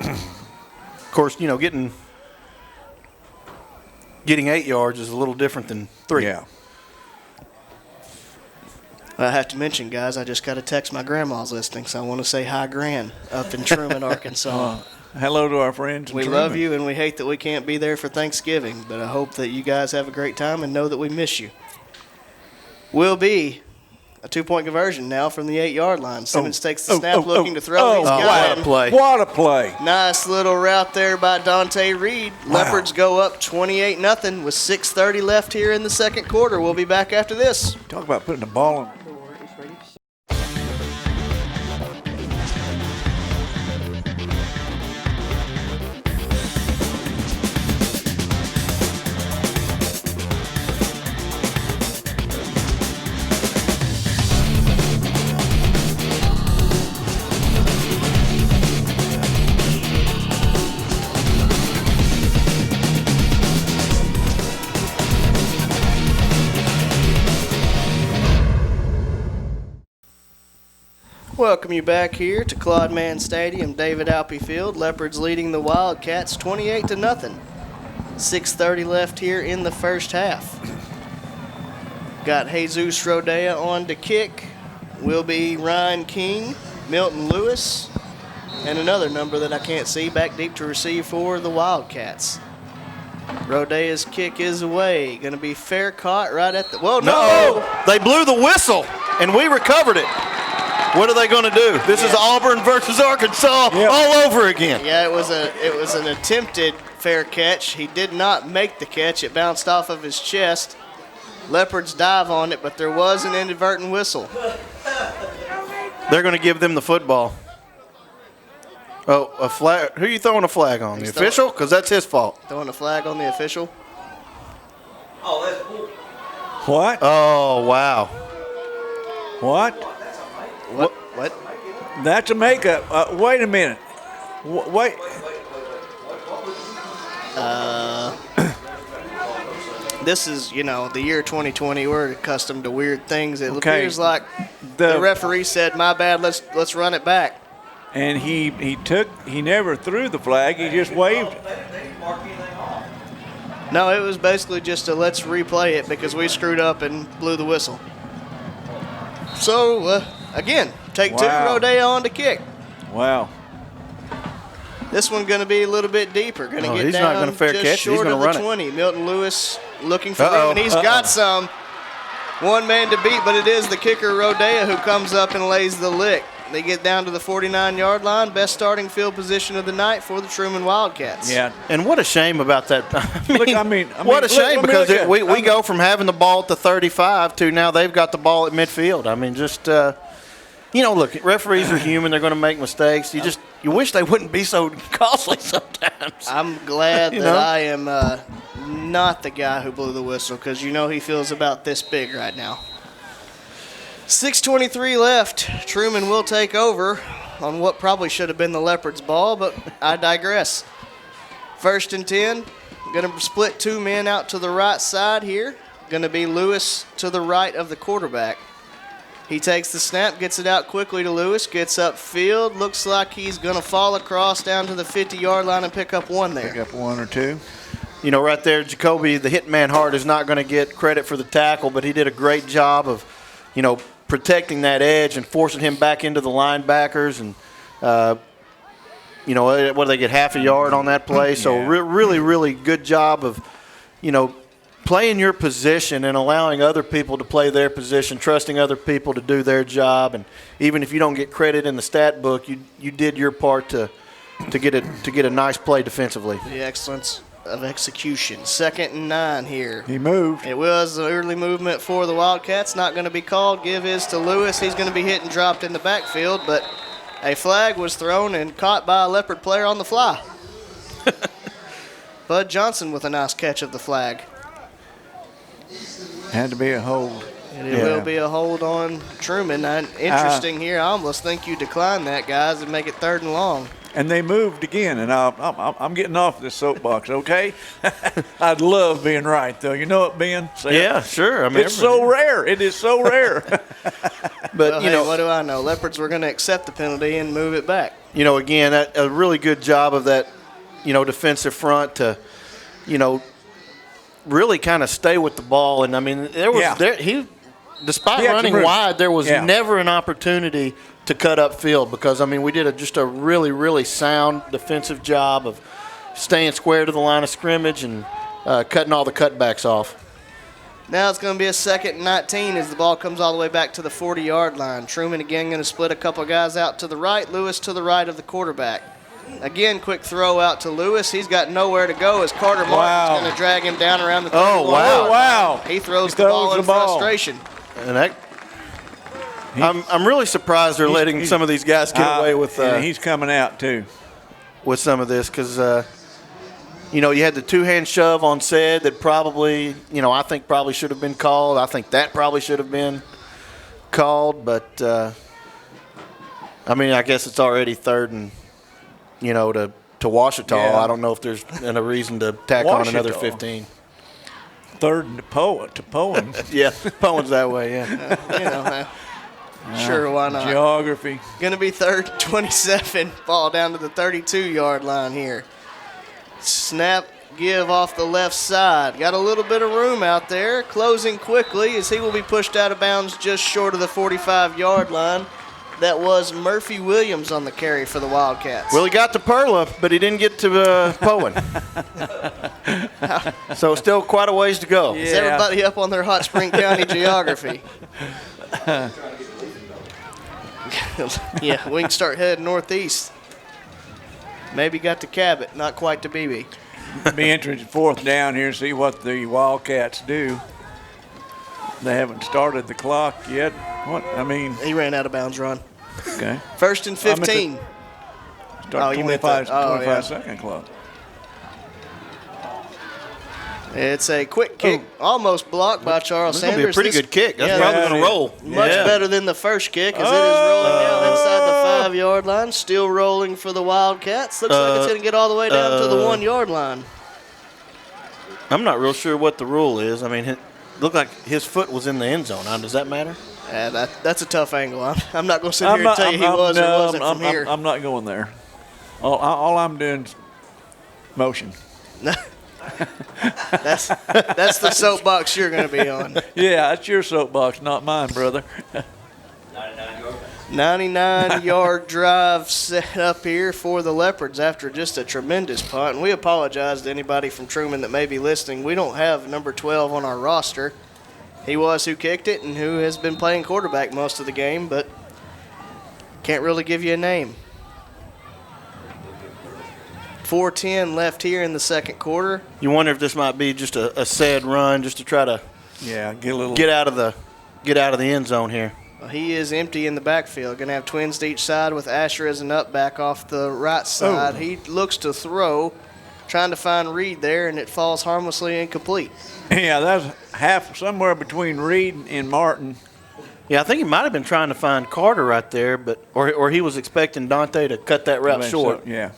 Of course, getting 8 yards is a little different than 3. Yeah. I have to mention, guys, I just got a text my grandma's listening, so I want to say hi, Gran, up in Trumann, Arkansas. Hello to our friends in We Trumann. love you, and we hate that we can't be there for Thanksgiving, but I hope that you guys have a great time and know that we miss you. Will be a 2-point conversion now from the 8-yard line. Simmons takes the snap, looking to throw. He's got him. What a play. Nice little route there by Dante Reed. Wow. Leopards go up 28-0 with 6:30 left here in the second quarter. We'll be back after this. Talk about putting the ball in. Welcome you back here to Claude Mann Stadium, David Alpe Field. Leopards leading the Wildcats 28-0. 6:30 left here in the first half. Got Jesus Rodea on to kick. Will be Ryan King, Milton Lewis, and another number that I can't see back deep to receive for the Wildcats. Rodea's kick is away. Going to be fair caught right at the. Whoa, no! They blew the whistle, and we recovered it. What are they going to do? This is Auburn versus Arkansas all over again. Yeah, it was an attempted fair catch. He did not make the catch. It bounced off of his chest. Leopards dive on it, but there was an inadvertent whistle. They're going to give them the football. Oh, a flag. Who are you throwing a flag on? The official? Because that's his fault. Throwing a flag on the official. Oh, that's cool. What? Oh, wow. What? What? That's a makeup. Wait a minute. Wait. This is, the year 2020. We're accustomed to weird things. It appears like the referee said, "My bad. Let's run it back." And he never threw the flag. He just waved it. No, it was basically just a let's replay it because we screwed up and blew the whistle. So, again, take 2, Rodea on to kick. Wow. This one's going to be a little bit deeper. Going to get he's down not going to fair just catch. short He's going of to the run 20. it. Milton Lewis looking for him, and he's got some. One man to beat, but it is the kicker, Rodea, who comes up and lays the lick. They get down to the 49-yard line. Best starting field position of the night for the Trumann Wildcats. Yeah. And what a shame about that. I mean, what a shame because we go from having the ball at the 35 to now they've got the ball at midfield. I mean, just look, referees are human. They're going to make mistakes. You wish they wouldn't be so costly sometimes. I'm glad that I am not the guy who blew the whistle because he feels about this big right now. 6:23 left. Trumann will take over on what probably should have been the Leopards' ball, but I digress. 1st and 10. Going to split 2 men out to the right side here. Going to be Lewis to the right of the quarterback. He takes the snap, gets it out quickly to Lewis, gets upfield. Looks like he's going to fall across down to the 50-yard line and pick up one there. Pick up one or two. You know, right there, Jacoby, the hitman Hart is not going to get credit for the tackle, but he did a great job of, you know, protecting that edge and forcing him back into the linebackers. And, you know, what do they get, half a yard on that play? So really, really good job of, you know, playing your position and allowing other people to play their position, trusting other people to do their job. And even if you don't get credit in the stat book, you did your part to get a nice play defensively. The excellence of execution. 2nd and 9 here. He moved. It was an early movement for the Wildcats. Not going to be called. Give is to Lewis. He's going to be hit and dropped in the backfield, but a flag was thrown and caught by a Leopard player on the fly. Bud Johnson with a nice catch of the flag. Had to be a hold. And it will be a hold on Trumann. Interesting here. I almost think you decline that, guys, and make it 3rd and long. And they moved again, and I'm getting off this soapbox, okay? I'd love being right, though. You know it, Ben? Yeah, sure. I mean, it's so rare. It is so rare. But, well, you know, what do I know? Leopards were going to accept the penalty and move it back. You know, again, a really good job of that, you know, defensive front to, you know, really kind of stay with the ball. And, I mean, despite running wide, there was never an opportunity to cut upfield because, I mean, we did just a really, really sound defensive job of staying square to the line of scrimmage and cutting all the cutbacks off. Now it's going to be a 2nd and 19 as the ball comes all the way back to the 40-yard line. Trumann again going to split a couple guys out to the right, Lewis to the right of the quarterback. Again, quick throw out to Lewis. He's got nowhere to go as Carter Martin's going to drag him down around the 31. Oh, wow. He throws the ball in frustration. And I'm really surprised they're letting some of these guys get away with. And he's coming out too, with some of this because, you know, you had the 2-hand shove on said that probably, you know, I think probably should have been called. I think that probably should have been called, but I mean, I guess it's already 3rd and, you know, to Washita. I don't know if there's a reason to tack on another 15. 3rd and to Poen. Yeah, Poen's that way. Yeah, you know. Sure, why not? Geography. Going to be 3rd and 27. Ball down to the 32-yard line here. Snap, give off the left side. Got a little bit of room out there. Closing quickly as he will be pushed out of bounds just short of the 45-yard line. That was Murphy Williams on the carry for the Wildcats. Well, he got to Perla, but he didn't get to Poen. So still quite a ways to go. Is everybody up on their Hot Spring County geography? Yeah, we can start heading northeast. Maybe got to Cabot, not quite to BB. Be interested 4th down here, see what the Wildcats do. They haven't started the clock yet. What? I mean, he ran out of bounds run. Okay. 1st and 15. Start 25-second clock. It's a quick kick, almost blocked by Charles Sanders. It's going to be a pretty good kick. That's probably going to roll. Much better than the first kick as it is rolling down inside the 5-yard line. Still rolling for the Wildcats. Looks like it's going to get all the way down to the 1-yard line. I'm not real sure what the rule is. I mean, it looked like his foot was in the end zone. Does that matter? That's a tough angle. I'm not going to sit here and tell you he was or wasn't from here. I'm not going there. All I'm doing is motion. That's the soapbox you're going to be on. Yeah, that's your soapbox, not mine, brother. 99-yard drive set up here for the Leopards after just a tremendous punt. And we apologize to anybody from Trumann that may be listening. We don't have number 12 on our roster. He was who kicked it and who has been playing quarterback most of the game, but can't really give you a name. 4:10 left here in the second quarter. You wonder if this might be just a sad run just to try to get out of the end zone here. Well, he is empty in the backfield. Going to have twins to each side with Asher as an up back off the right side. He looks to throw, trying to find Reed there, and it falls harmlessly incomplete. Yeah, that's somewhere between Reed and Martin. Yeah, I think he might have been trying to find Carter right there, but or he was expecting Dante to cut that route short. So, yeah.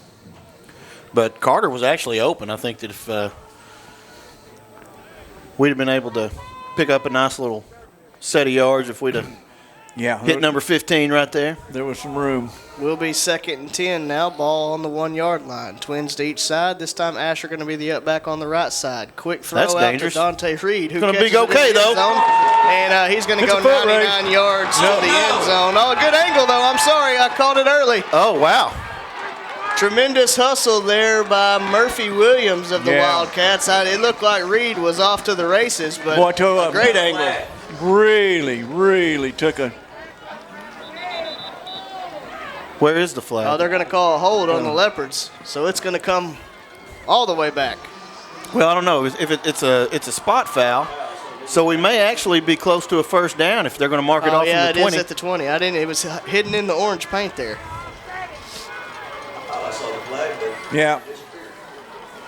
But Carter was actually open. I think that if we'd have been able to pick up a nice little set of yards, if we'd have Yeah. Hit number 15 right there. There was some room. Will be 2nd and 10 now. Ball on the 1-yard line. Twins to each side. This time Asher going to be the up back on the right side. Quick throw That's out dangerous. to Dante Reed, who Gonna catches be it in okay, the end though. zone. And he's going to go 99 yards to the end zone. Oh, good angle, though. I'm sorry. I called it early. Oh, wow. Tremendous hustle there by Murphy Williams of the Wildcats. It looked like Reed was off to the races, but a great angle. Really took a... Where is the flag? Oh, they're going to call a hold on the Leopards, so it's going to come all the way back. Well, I don't know. If it's a spot foul, so we may actually be close to a first down if they're going to mark it off from the 20. Yeah, it is at the 20. It was hidden in the orange paint there. Yeah.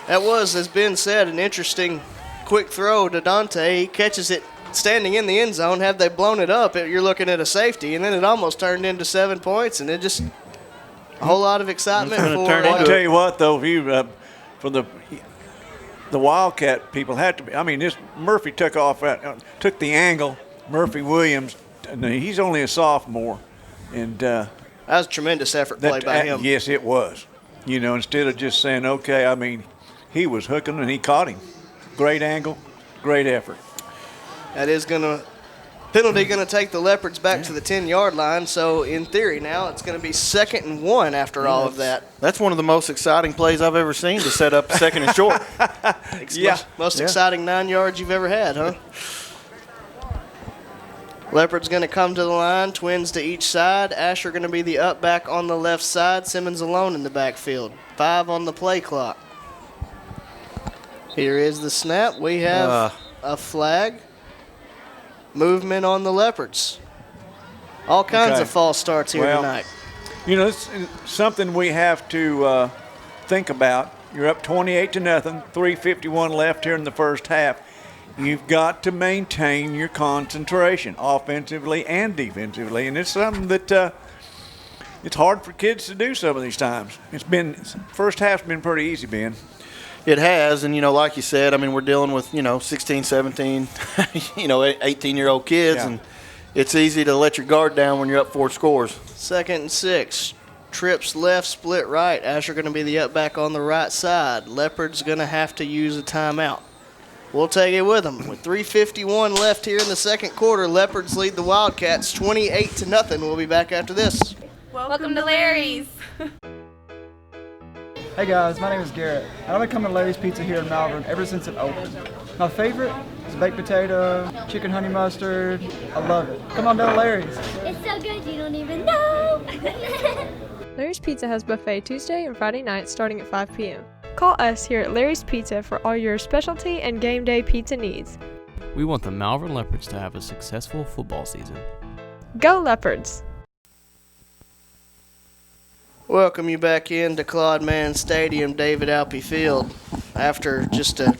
That was, as Ben said, an interesting quick throw to Dante. He catches it standing in the end zone. Had they blown it up, you're looking at a safety, and then it almost turned into 7 points, and it just a whole lot of excitement. I'll tell you what, though, for the Wildcat people had to be. I mean, this Murphy took the angle. Murphy Williams, he's only a sophomore, and that was a tremendous effort play by him. Yes, it was. You know, instead of just saying, okay, I mean, he was hooking and he caught him. Great angle, great effort. That is penalty going to take the Leopards back to the 10-yard line. So in theory now it's going to be 2nd and 1 after all of that. That's one of the most exciting plays I've ever seen to set up 2nd and short. Most exciting 9 yards you've ever had, huh? Leopard's going to come to the line, twins to each side. Asher going to be the up back on the left side. Simmons alone in the backfield. 5 on the play clock. Here is the snap. We have a flag. Movement on the Leopards. All kinds of false starts here tonight. You know, it's something we have to think about. You're up 28-0, 3:51 left here in the first half. You've got to maintain your concentration offensively and defensively, and it's something that it's hard for kids to do some of these times. First half's been pretty easy, Ben. It has, and, like you said, I mean, we're dealing with, 16, 17, 18-year-old kids, and it's easy to let your guard down when you're up 4 scores. 2nd and 6. Trips left, split right. Asher going to be the up back on the right side. Leopard's going to have to use a timeout. We'll take it with them. With 3:51 left here in the second quarter, Leopards lead the Wildcats 28-0. We'll be back after this. Welcome to Larry's. Hey guys, my name is Garrett. I've been coming to Larry's Pizza here in Malvern ever since it opened. My favorite is baked potato, chicken honey mustard. I love it. Come on down to Larry's. It's so good you don't even know. Larry's Pizza has buffet Tuesday and Friday nights starting at 5 p.m. Call us here at Larry's Pizza for all your specialty and game day pizza needs. We want the Malvern Leopards to have a successful football season. Go Leopards! Welcome you back into Claude Mann Stadium, David Alpe Field. After just a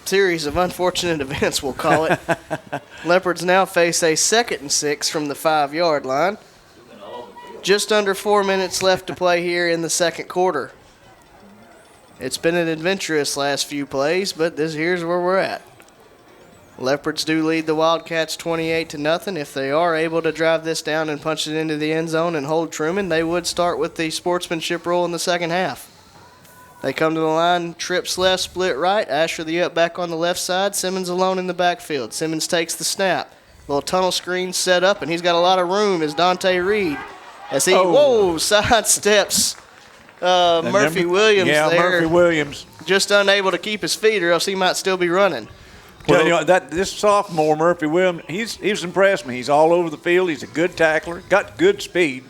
series of unfortunate events, we'll call it. Leopards now face a 2nd and 6 from the 5-yard line. Just under 4 minutes left to play here in the second quarter. It's been an adventurous last few plays, but here's where we're at. Leopards do lead the Wildcats 28-0. If they are able to drive this down and punch it into the end zone and hold Trumann, they would start with the sportsmanship rule in the second half. They come to the line, trips left, split right. Asher the up back on the left side. Simmons alone in the backfield. Simmons takes the snap. Little tunnel screen set up, and he's got a lot of room as Dante Reed. As he, sidesteps Murphy Williams there. Yeah, Murphy Williams. Just unable to keep his feet, or else he might still be running. Well, this sophomore, Murphy Williams, he's impressed me. He's all over the field. He's a good tackler, got good speed.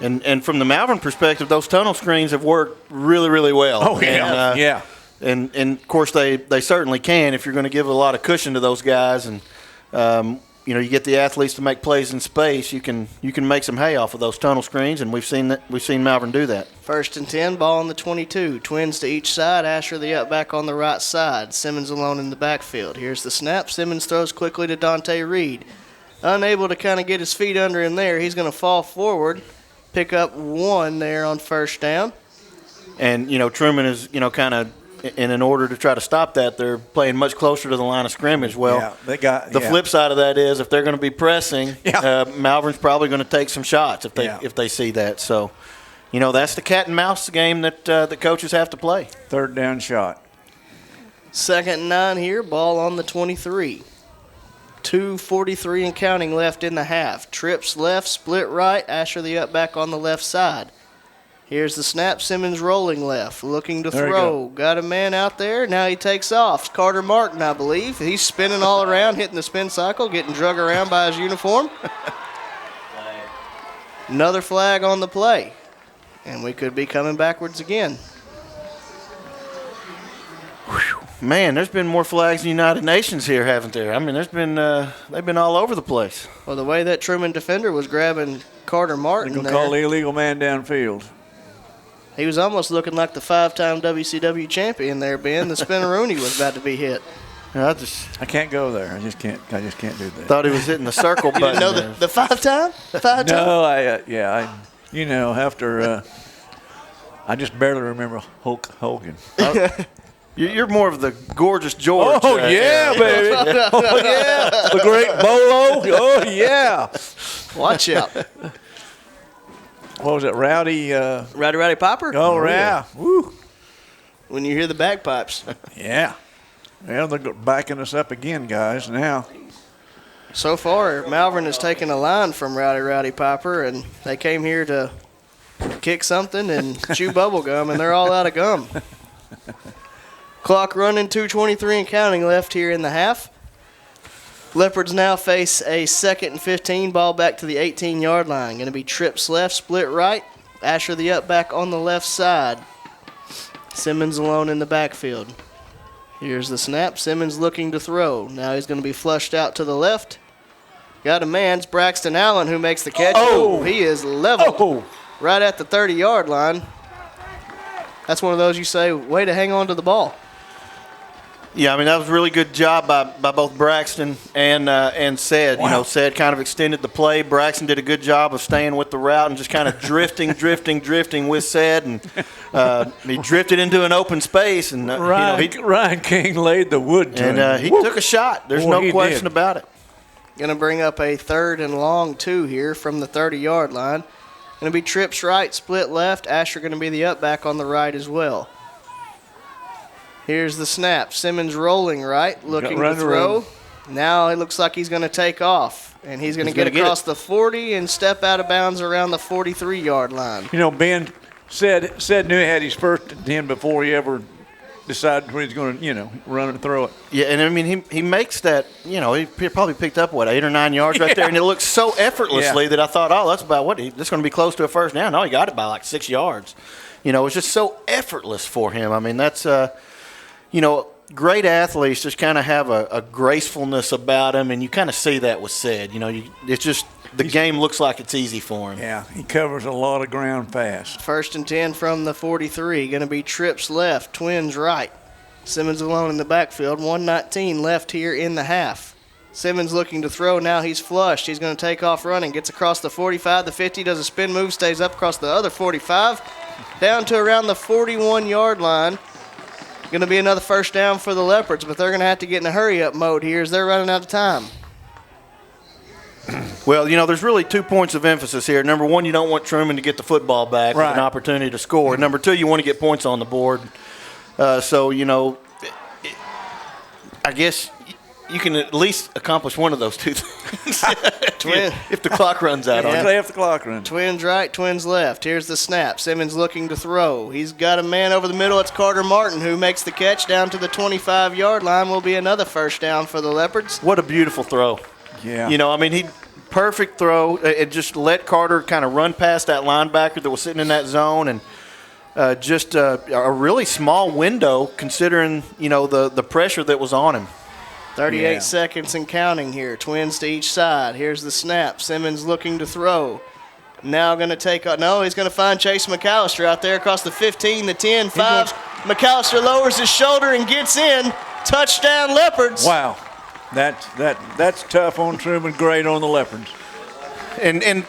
And from the Malvern perspective, those tunnel screens have worked really, really well. Oh, yeah, And of course, they certainly can if you're going to give a lot of cushion to those guys. And, you get the athletes to make plays in space, you can make some hay off of those tunnel screens, and we've seen Malvern do that. 1st and 10, ball on the 22. Twins to each side. Asher the up back on the right side. Simmons alone in the backfield. Here's the snap. Simmons throws quickly to Dante Reed. Unable to kind of get his feet under him there. He's going to fall forward, pick up 1 there on first down. And, Trumann is, kind of and in order to try to stop that, they're playing much closer to the line of scrimmage. Well, the flip side of that is if they're going to be pressing, Malvern's probably going to take some shots if they see that. So, that's the cat and mouse game that the coaches have to play. Third down shot. 2nd and 9 here, ball on the 23. 2:43 and counting left in the half. Trips left, split right, Asher the up back on the left side. Here's the snap, Simmons rolling left, looking to throw. Got a man out there, now he takes off. Carter Martin, I believe. He's spinning all around, hitting the spin cycle, getting drug around by his uniform. Another flag on the play, and we could be coming backwards again. Man, there's been more flags in the United Nations here, haven't there? I mean, they've been all over the place. Well, the way that Trumann defender was grabbing Carter Martin They're going to call the illegal man downfield. He was almost looking like the 5-time WCW champion there, Ben. The Spinneroonie was about to be hit. I can't go there. I just can't do that. Thought he was hitting the circle button. You didn't know the 5-time? No, after I just barely remember Hulk Hogan. You're more of the gorgeous George. Oh, yeah, baby. Oh, yeah. The great Bolo. Oh, yeah. Watch out. What was it, Rowdy? Rowdy Piper? Oh, yeah. Woo. When you hear the bagpipes. Yeah. Well, they're backing us up again, guys, now. So far, Malvern has taken a line from Rowdy Piper, and they came here to kick something and chew bubble gum, and they're all out of gum. Clock running, 2:23 and counting left here in the half. Leopards now face a 2nd and 15, ball back to the 18-yard line. Going to be trips left, split right. Asher the up back on the left side. Simmons alone in the backfield. Here's the snap. Simmons looking to throw. Now he's going to be flushed out to the left. Got a man. It's Braxton Allen who makes the catch. Oh, he is leveled right at the 30-yard line. That's one of those you say, way to hang on to the ball. Yeah, I mean, that was a really good job by both Braxton and Said. Wow. Said kind of extended the play. Braxton did a good job of staying with the route and just kind of drifting with Said. And he drifted into an open space. And Ryan King laid the wood to him. And he took a shot. There's no question about it. Going to bring up a 3rd and long 2 here from the 30-yard line. Going to be trips right, split left. Asher going to be the up back on the right as well. Here's the snap. Simmons rolling right, looking to throw. Now it looks like he's going to take off, and he's going to get across the 40 and step out of bounds around the 43-yard line. Ben said knew he had his first in before he ever decided where he's going to, run and throw it. Yeah, and I mean, he makes that, he probably picked up, 8 or 9 yards right there, and it looks so effortlessly that I thought, that's about that's going to be close to a first down. No, he got it by like 6 yards. It's just so effortless for him. I mean, that's, great athletes just kind of have a gracefulness about them, and you kind of see that with Said. It's just the game looks like it's easy for him. Yeah, he covers a lot of ground fast. 1st and 10 from the 43. Going to be trips left, Twins right. Simmons alone in the backfield. 1:19 left here in the half. Simmons looking to throw. Now he's flushed. He's going to take off running. Gets across the 45, the 50, does a spin move, stays up across the other 45, down to around the 41-yard line. Going to be another first down for the Leopards, but they're going to have to get in a hurry-up mode here as they're running out of time. Well, there's really 2 points of emphasis here. Number one, you don't want Trumann to get the football back with an opportunity to score. Number two, you want to get points on the board. I guess you can at least accomplish one of those two things if the clock runs out. If the clock runs. Twins right, Twins left. Here's the snap. Simmons looking to throw. He's got a man over the middle. It's Carter Martin who makes the catch down to the 25-yard line. Will be another first down for the Leopards. What a beautiful throw. Yeah. He perfect throw. It just let Carter kind of run past that linebacker that was sitting in that zone, and just a really small window considering, the pressure that was on him. 38 seconds and counting here. Twins to each side. Here's the snap. Simmons looking to throw. Now going to take – no, he's going to find Chase McAllister out there across the 15, the 10, 5. McAllister lowers his shoulder and gets in. Touchdown, Leopards. Wow. That's tough on Trumann, great on the Leopards. And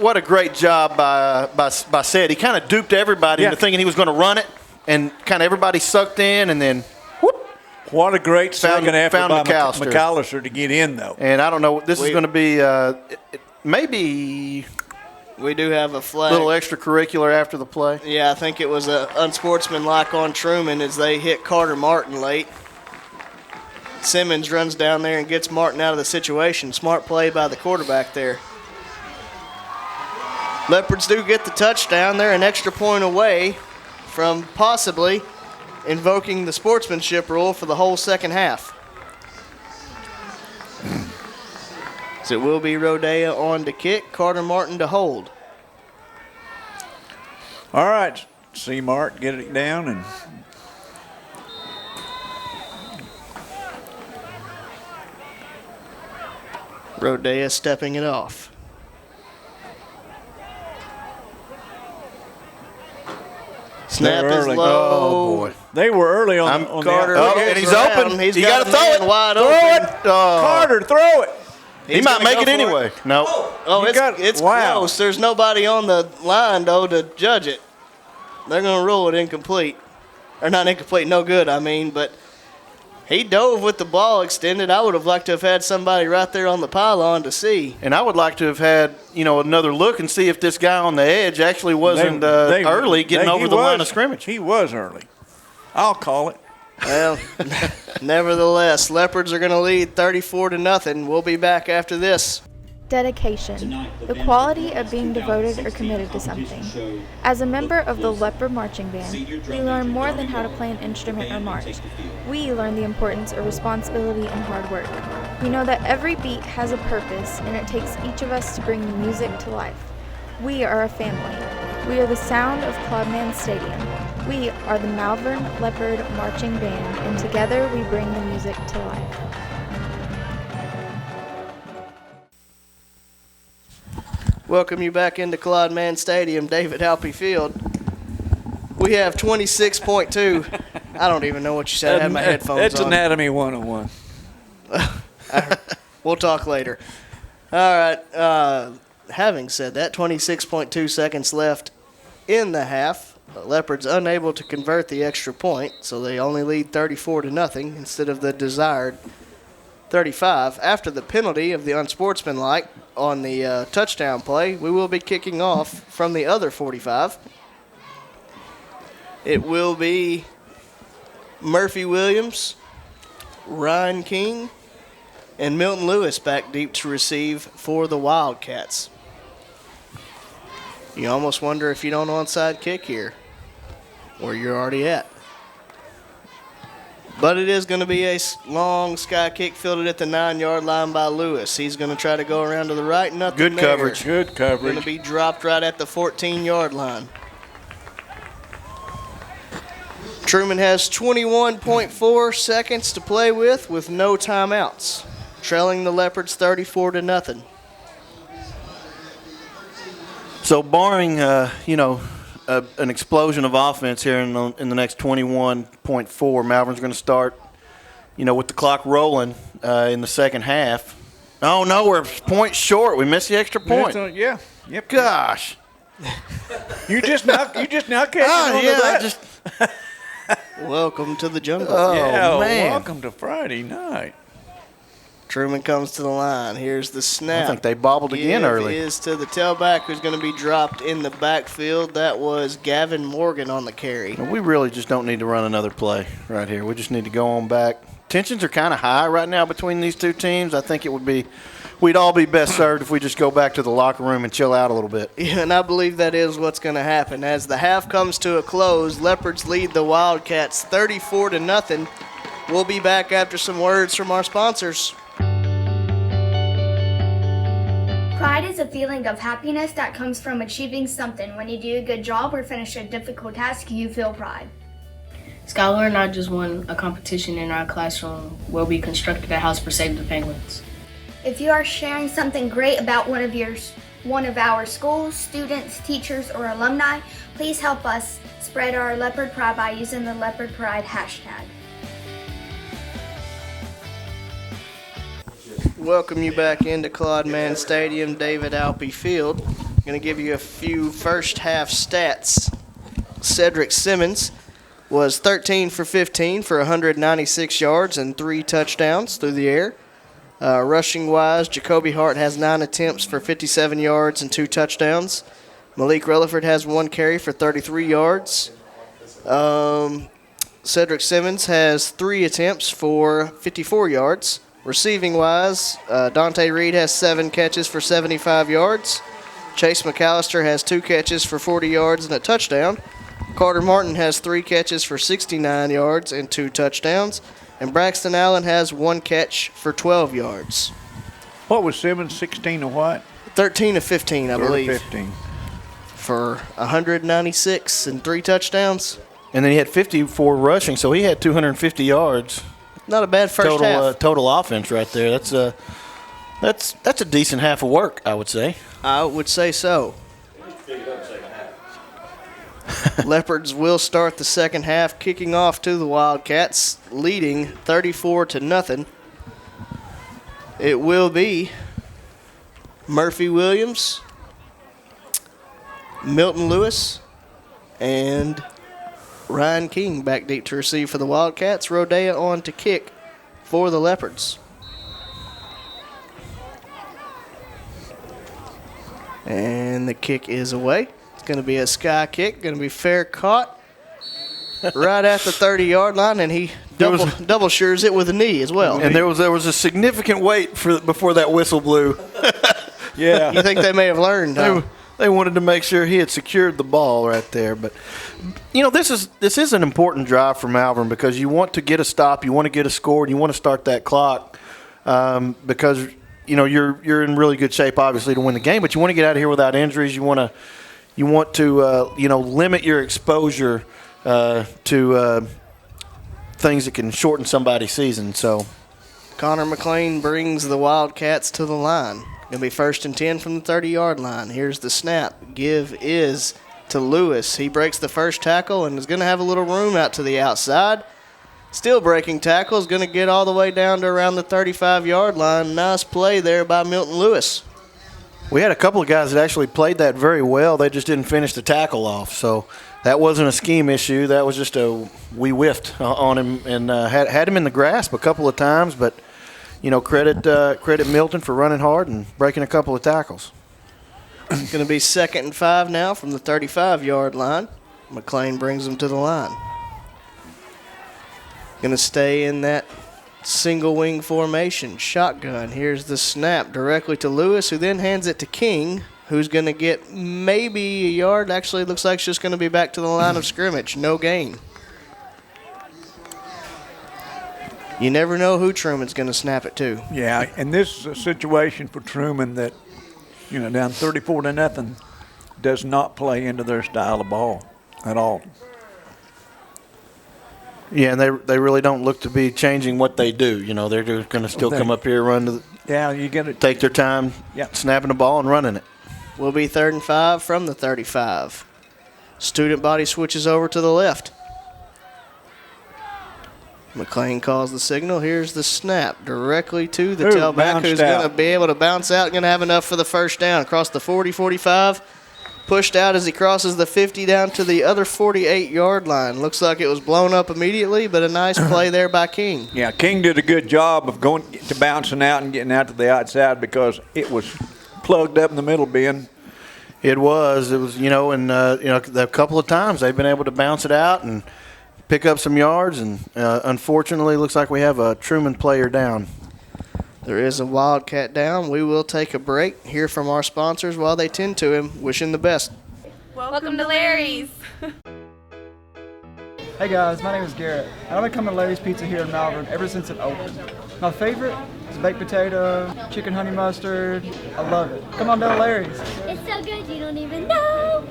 what a great job by Said. He kind of duped everybody into thinking he was going to run it. and kind of everybody sucked in, and then whoop. What a great second effort by McAllister. McAllister to get in, though. And I don't know, this is going to be maybe we do have a flag. A little extracurricular after the play. Yeah, I think it was unsportsmanlike on Trumann as they hit Carter Martin late. Simmons runs down there and gets Martin out of the situation. Smart play by the quarterback there. Leopards do get the touchdown. They're an extra point away from possibly invoking the sportsmanship rule for the whole second half. So it will be Rodea on to kick, Carter Martin to hold. All right, see Mark get it down and Rodea stepping it off. Snap is low. Oh, boy. They were early on Carter. the and he's open. He's got to throw it. Wide throw open. it. Oh. Carter, throw it. He might make it anyway. No. Oh, it's close. There's nobody on the line, though, to judge it. They're going to rule it incomplete. Or not incomplete, no good, I mean. But he dove with the ball extended. I would have liked to have had somebody right there on the pylon to see. And I would like to have had, another look and see if this guy on the edge actually wasn't early getting over the line of scrimmage. He was early. I'll call it. Well, nevertheless, Leopards are going to lead 34-0. We'll be back after this. Dedication, the quality of being devoted or committed to something. As a member of the Leopard Marching Band, we learn more than how to play an instrument or march. We learn the importance of responsibility and hard work. We know that every beat has a purpose, and it takes each of us to bring the music to life. We are a family. We are the sound of Claude Stadium. We are the Malvern Leopard Marching Band, and together we bring the music to life. Welcome you back into Claude Mann Stadium, David Alpe Field. We have 26.2. I don't even know what you said. I had my headphones It's on. Anatomy 101. We'll talk later. All right. Having said that, 26.2 seconds left in the half. The Leopards unable to convert the extra point, so they only lead 34-0 instead of the desired 35. After the penalty of the unsportsmanlike on the touchdown play, we will be kicking off from the other 45. It will be Murphy Williams, Ryan King, and Milton Lewis back deep to receive for the Wildcats. You almost wonder if you don't onside kick here, where you're already at. But it is going to be a long sky kick fielded at the 9-yard line by Lewis. He's going to try to go around to the right. Nothing Good there. coverage. Good coverage. Going to be dropped right at the 14-yard line. Trumann has 21.4 seconds to play with no timeouts, trailing the Leopards 34-0. So barring, an explosion of offense here in the next 21.4, Malvern's going to start, with the clock rolling in the second half. Oh, no, we're points short. We missed the extra point. Yeah. Yep. Gosh. You just now catching on to that. Welcome to the jungle. Oh, yeah, man. Welcome to Friday night. Trumann comes to the line. Here's the snap. I think they bobbled again early. Is to the tailback who's going to be dropped in the backfield. That was Gavin Morgan on the carry. We really just don't need to run another play right here. We just need to go on back. Tensions are kind of high right now between these two teams. I think we'd all be best served if we just go back to the locker room and chill out a little bit. Yeah, and I believe that is what's going to happen. As the half comes to a close, Leopards lead the Wildcats 34-0. We'll be back after some words from our sponsors. Pride is a feeling of happiness that comes from achieving something. When you do a good job or finish a difficult task, you feel pride. Skylar and I just won a competition in our classroom where we constructed a house for Save the Penguins. If you are sharing something great about one of our schools, students, teachers, or alumni, please help us spread our Leopard Pride by using the Leopard Pride hashtag. Welcome you back into Claude Mann Stadium, David Alpe Field. I'm going to give you a few first half stats. Cedric Simmons, was 13 for 15 for 196 yards and 3 touchdowns through the air. Rushing-wise, Jacoby Hart has 9 attempts for 57 yards and 2 touchdowns. Malik Relaford has 1 carry for 33 yards. Cedric Simmons has 3 attempts for 54 yards. Receiving-wise, Dante Reed has 7 catches for 75 yards. Chase McAllister has 2 catches for 40 yards and a touchdown. Carter Martin has 3 catches for 69 yards and 2 touchdowns. And Braxton Allen has 1 catch for 12 yards. What was Simmons, 16 or what? 13 of 15, I believe. 15. For 196 and 3 touchdowns. And then he had 54 rushing, so he had 250 yards. Not a bad first half. Total offense right there. That's a decent half of work, I would say. I would say so. Leopards will start the second half, kicking off to the Wildcats, leading 34-0. It will be Murphy Williams, Milton Lewis, and Ryan King back deep to receive for the Wildcats. Rodea on to kick for the Leopards. And the kick is away. It's going to be a sky kick, going to be fair caught right at the 30-yard line, and he double shures it with a knee as well. And there was a significant wait before that whistle blew. Yeah. You think they may have learned, huh? They wanted to make sure he had secured the ball right there. But, this is an important drive for Malvern because you want to get a stop, you want to get a score, and you want to start that clock because, you're in really good shape, obviously, to win the game. But you want to get out of here without injuries. You want to limit your exposure to things that can shorten somebody's season. So Connor McLean brings the Wildcats to the line. Going to be 1st and 10 from the 30-yard line. Here's the snap. Give is to Lewis. He breaks the first tackle and is going to have a little room out to the outside. Still breaking tackles. Going to get all the way down to around the 35-yard line. Nice play there by Milton Lewis. We had a couple of guys that actually played that very well. They just didn't finish the tackle off. So that wasn't a scheme issue. That was just we whiffed on him and had him in the grasp a couple of times, but credit Milton for running hard and breaking a couple of tackles. It's going to be 2nd and 5 now from the 35-yard line. McLean brings them to the line. Going to stay in that single wing formation. Shotgun. Here's the snap directly to Lewis, who then hands it to King, who's going to get maybe a yard. Actually, it looks like it's just going to be back to the line of scrimmage. No gain. You never know who Truman's going to snap it to. Yeah, and this is a situation for Truman that, down 34-0, does not play into their style of ball at all. Yeah, and they really don't look to be changing what they do. They're just going to still come up here, run. You got to take their time, snapping the ball and running it. Will be 3rd and 5 from the 35. Student body switches over to the left. McLean calls the signal. Here's the snap directly to the tailback, who's going to be able to bounce out, going to have enough for the first down. Across the 40, 45, pushed out as he crosses the 50 down to the other 48-yard line. Looks like it was blown up immediately, but a nice play there by King. Yeah, King did a good job of going to bouncing out and getting out to the outside because it was plugged up in the middle bin. It was, and a couple of times they've been able to bounce it out and pick up some yards, and unfortunately looks like we have a Truman player down. There is a Wildcat down. We will take a break, hear from our sponsors while they tend to him. Wish him the best. Welcome to Larry's. Hey guys, my name is Garrett, and I've been coming to Larry's Pizza here in Malvern ever since it opened. My favorite is baked potato, chicken honey mustard. I love it. Come on down to Larry's. It's so good you don't even know.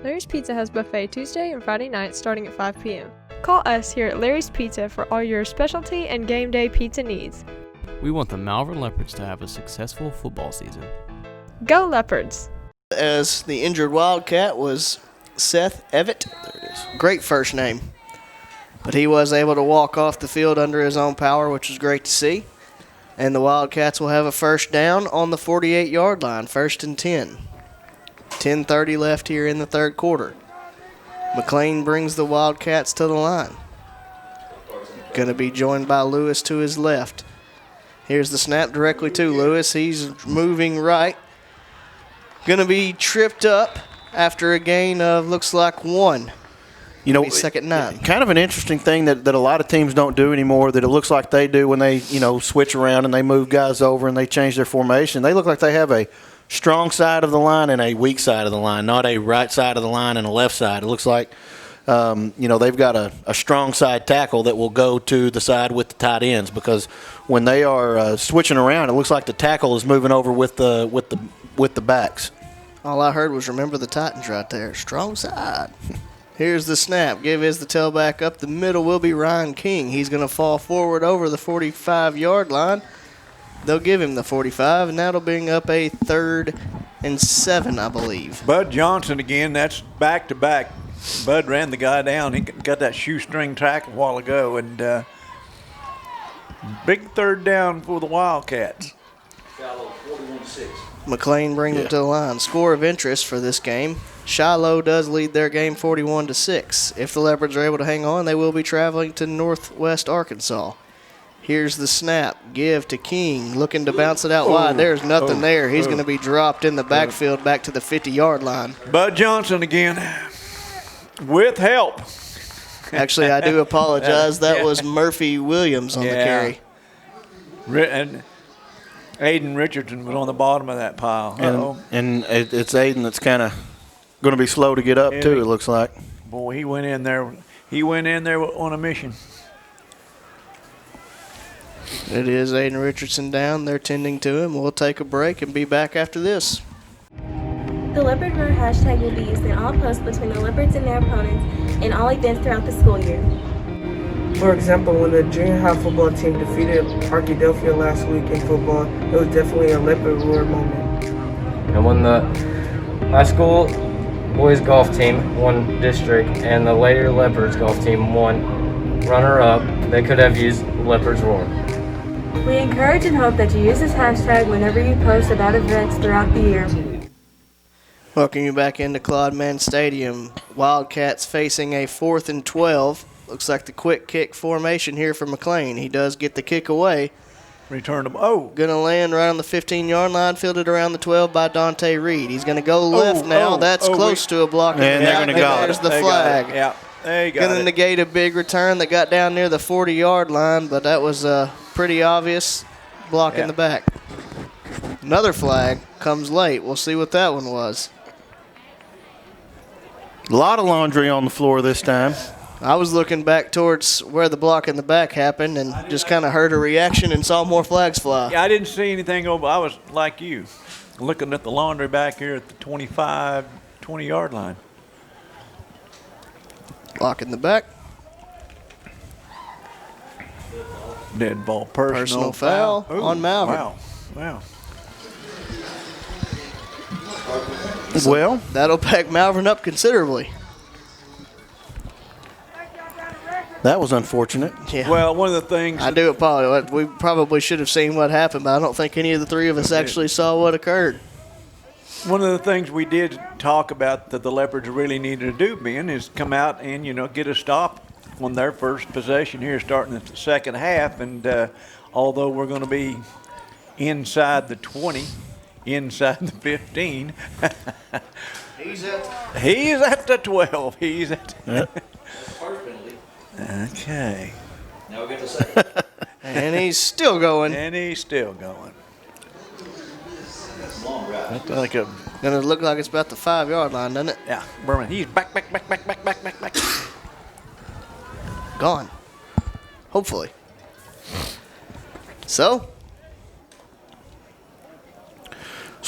Larry's Pizza has buffet Tuesday and Friday nights starting at 5 p.m. Call us here at Larry's Pizza for all your specialty and game day pizza needs. We want the Malvern Leopards to have a successful football season. Go Leopards! As the injured Wildcat was Seth Evett. There it is. Great first name. But he was able to walk off the field under his own power, which was great to see. And the Wildcats will have a first down on the 48-yard line, 1st and 10. 10:30 left here in the third quarter. McLean brings the Wildcats to the line. Going to be joined by Lewis to his left. Here's the snap directly to Lewis. He's moving right. Going to be tripped up after a gain of, looks like 1. You know, second 9. Kind of an interesting thing that a lot of teams don't do anymore that it looks like they do when they, switch around and they move guys over and they change their formation. They look like they have a strong side of the line and a weak side of the line, not a right side of the line and a left side. It looks like, they've got a strong side tackle that will go to the side with the tight ends, because when they are switching around, it looks like the tackle is moving over with the backs. All I heard was remember the Titans right there. Strong side. Here's the snap. Give is the tailback up the middle will be Ryan King. He's going to fall forward over the 45-yard line. They'll give him the 45, and that'll bring up a 3rd and 7, I believe. Bud Johnson again. That's back-to-back. Bud ran the guy down. He got that shoestring tackle a while ago, and big 3rd down for the Wildcats. McLean brings it to the line. Score of interest for this game. Shiloh does lead their game 41-6. If the Leopards are able to hang on, they will be traveling to Northwest Arkansas. Here's the snap. Give to King. Looking to bounce it out wide. There's nothing there. He's going to be dropped in the backfield back to the 50-yard line. Bud Johnson again with help. Actually, I do apologize. That was Murphy Williams on the carry. And Aiden Richardson was on the bottom of that pile. And it's Aiden that's kind of going to be slow to get up, too, it looks like. Boy, he went in there. He went in there on a mission. It is Aiden Richardson down. They're tending to him. We'll take a break and be back after this. The Leopard Roar hashtag will be used in all posts between the Leopards and their opponents and all events throughout the school year. For example, when the junior high football team defeated Arkadelphia last week in football, it was definitely a Leopard Roar moment. And when the high school boys golf team won district and the Lady Leopards golf team won runner-up, they could have used Leopard's Roar. We encourage and hope that you use this hashtag whenever you post about events throughout the year. Welcome you back into Claude Mann Stadium. Wildcats facing a 4th and 12. Looks like the quick kick formation here for McLean. He does get the kick away. Return him. Oh. Going to land right on the 15-yard line, fielded around the 12 by Dante Reed. He's going to go left now. That's close to a block. And they're going to go. There's the flag. Yeah, there you go. Going to negate a big return that got down near the 40-yard line, but that was a pretty obvious block in the back. Another flag comes late. We'll see what that one was. A lot of laundry on the floor this time. I was looking back towards where the block in the back happened and just kind of heard a reaction and saw more flags fly. Yeah, I didn't see anything over. I was like you, looking at the laundry back here at the 25, 20-yard line. Block in the back. Dead ball. Personal foul Ooh, on Malvern. Wow. So that'll pack Malvern up considerably. That was unfortunate. Yeah. Well, one of the things I do apologize. We probably should have seen what happened, but I don't think any of the three of us actually saw what occurred. One of the things we did talk about that the Leopards really needed to do, Ben, is come out and get a stop on their first possession here, starting the second half. And although we're going to be inside the 20, inside the 15, he's at the 12. He's at. Okay. Now we'll get to second. And he's still going. That's like a. Gonna look like it's about the 5-yard line, doesn't it? Yeah, Berman. He's back. Gone. Hopefully. So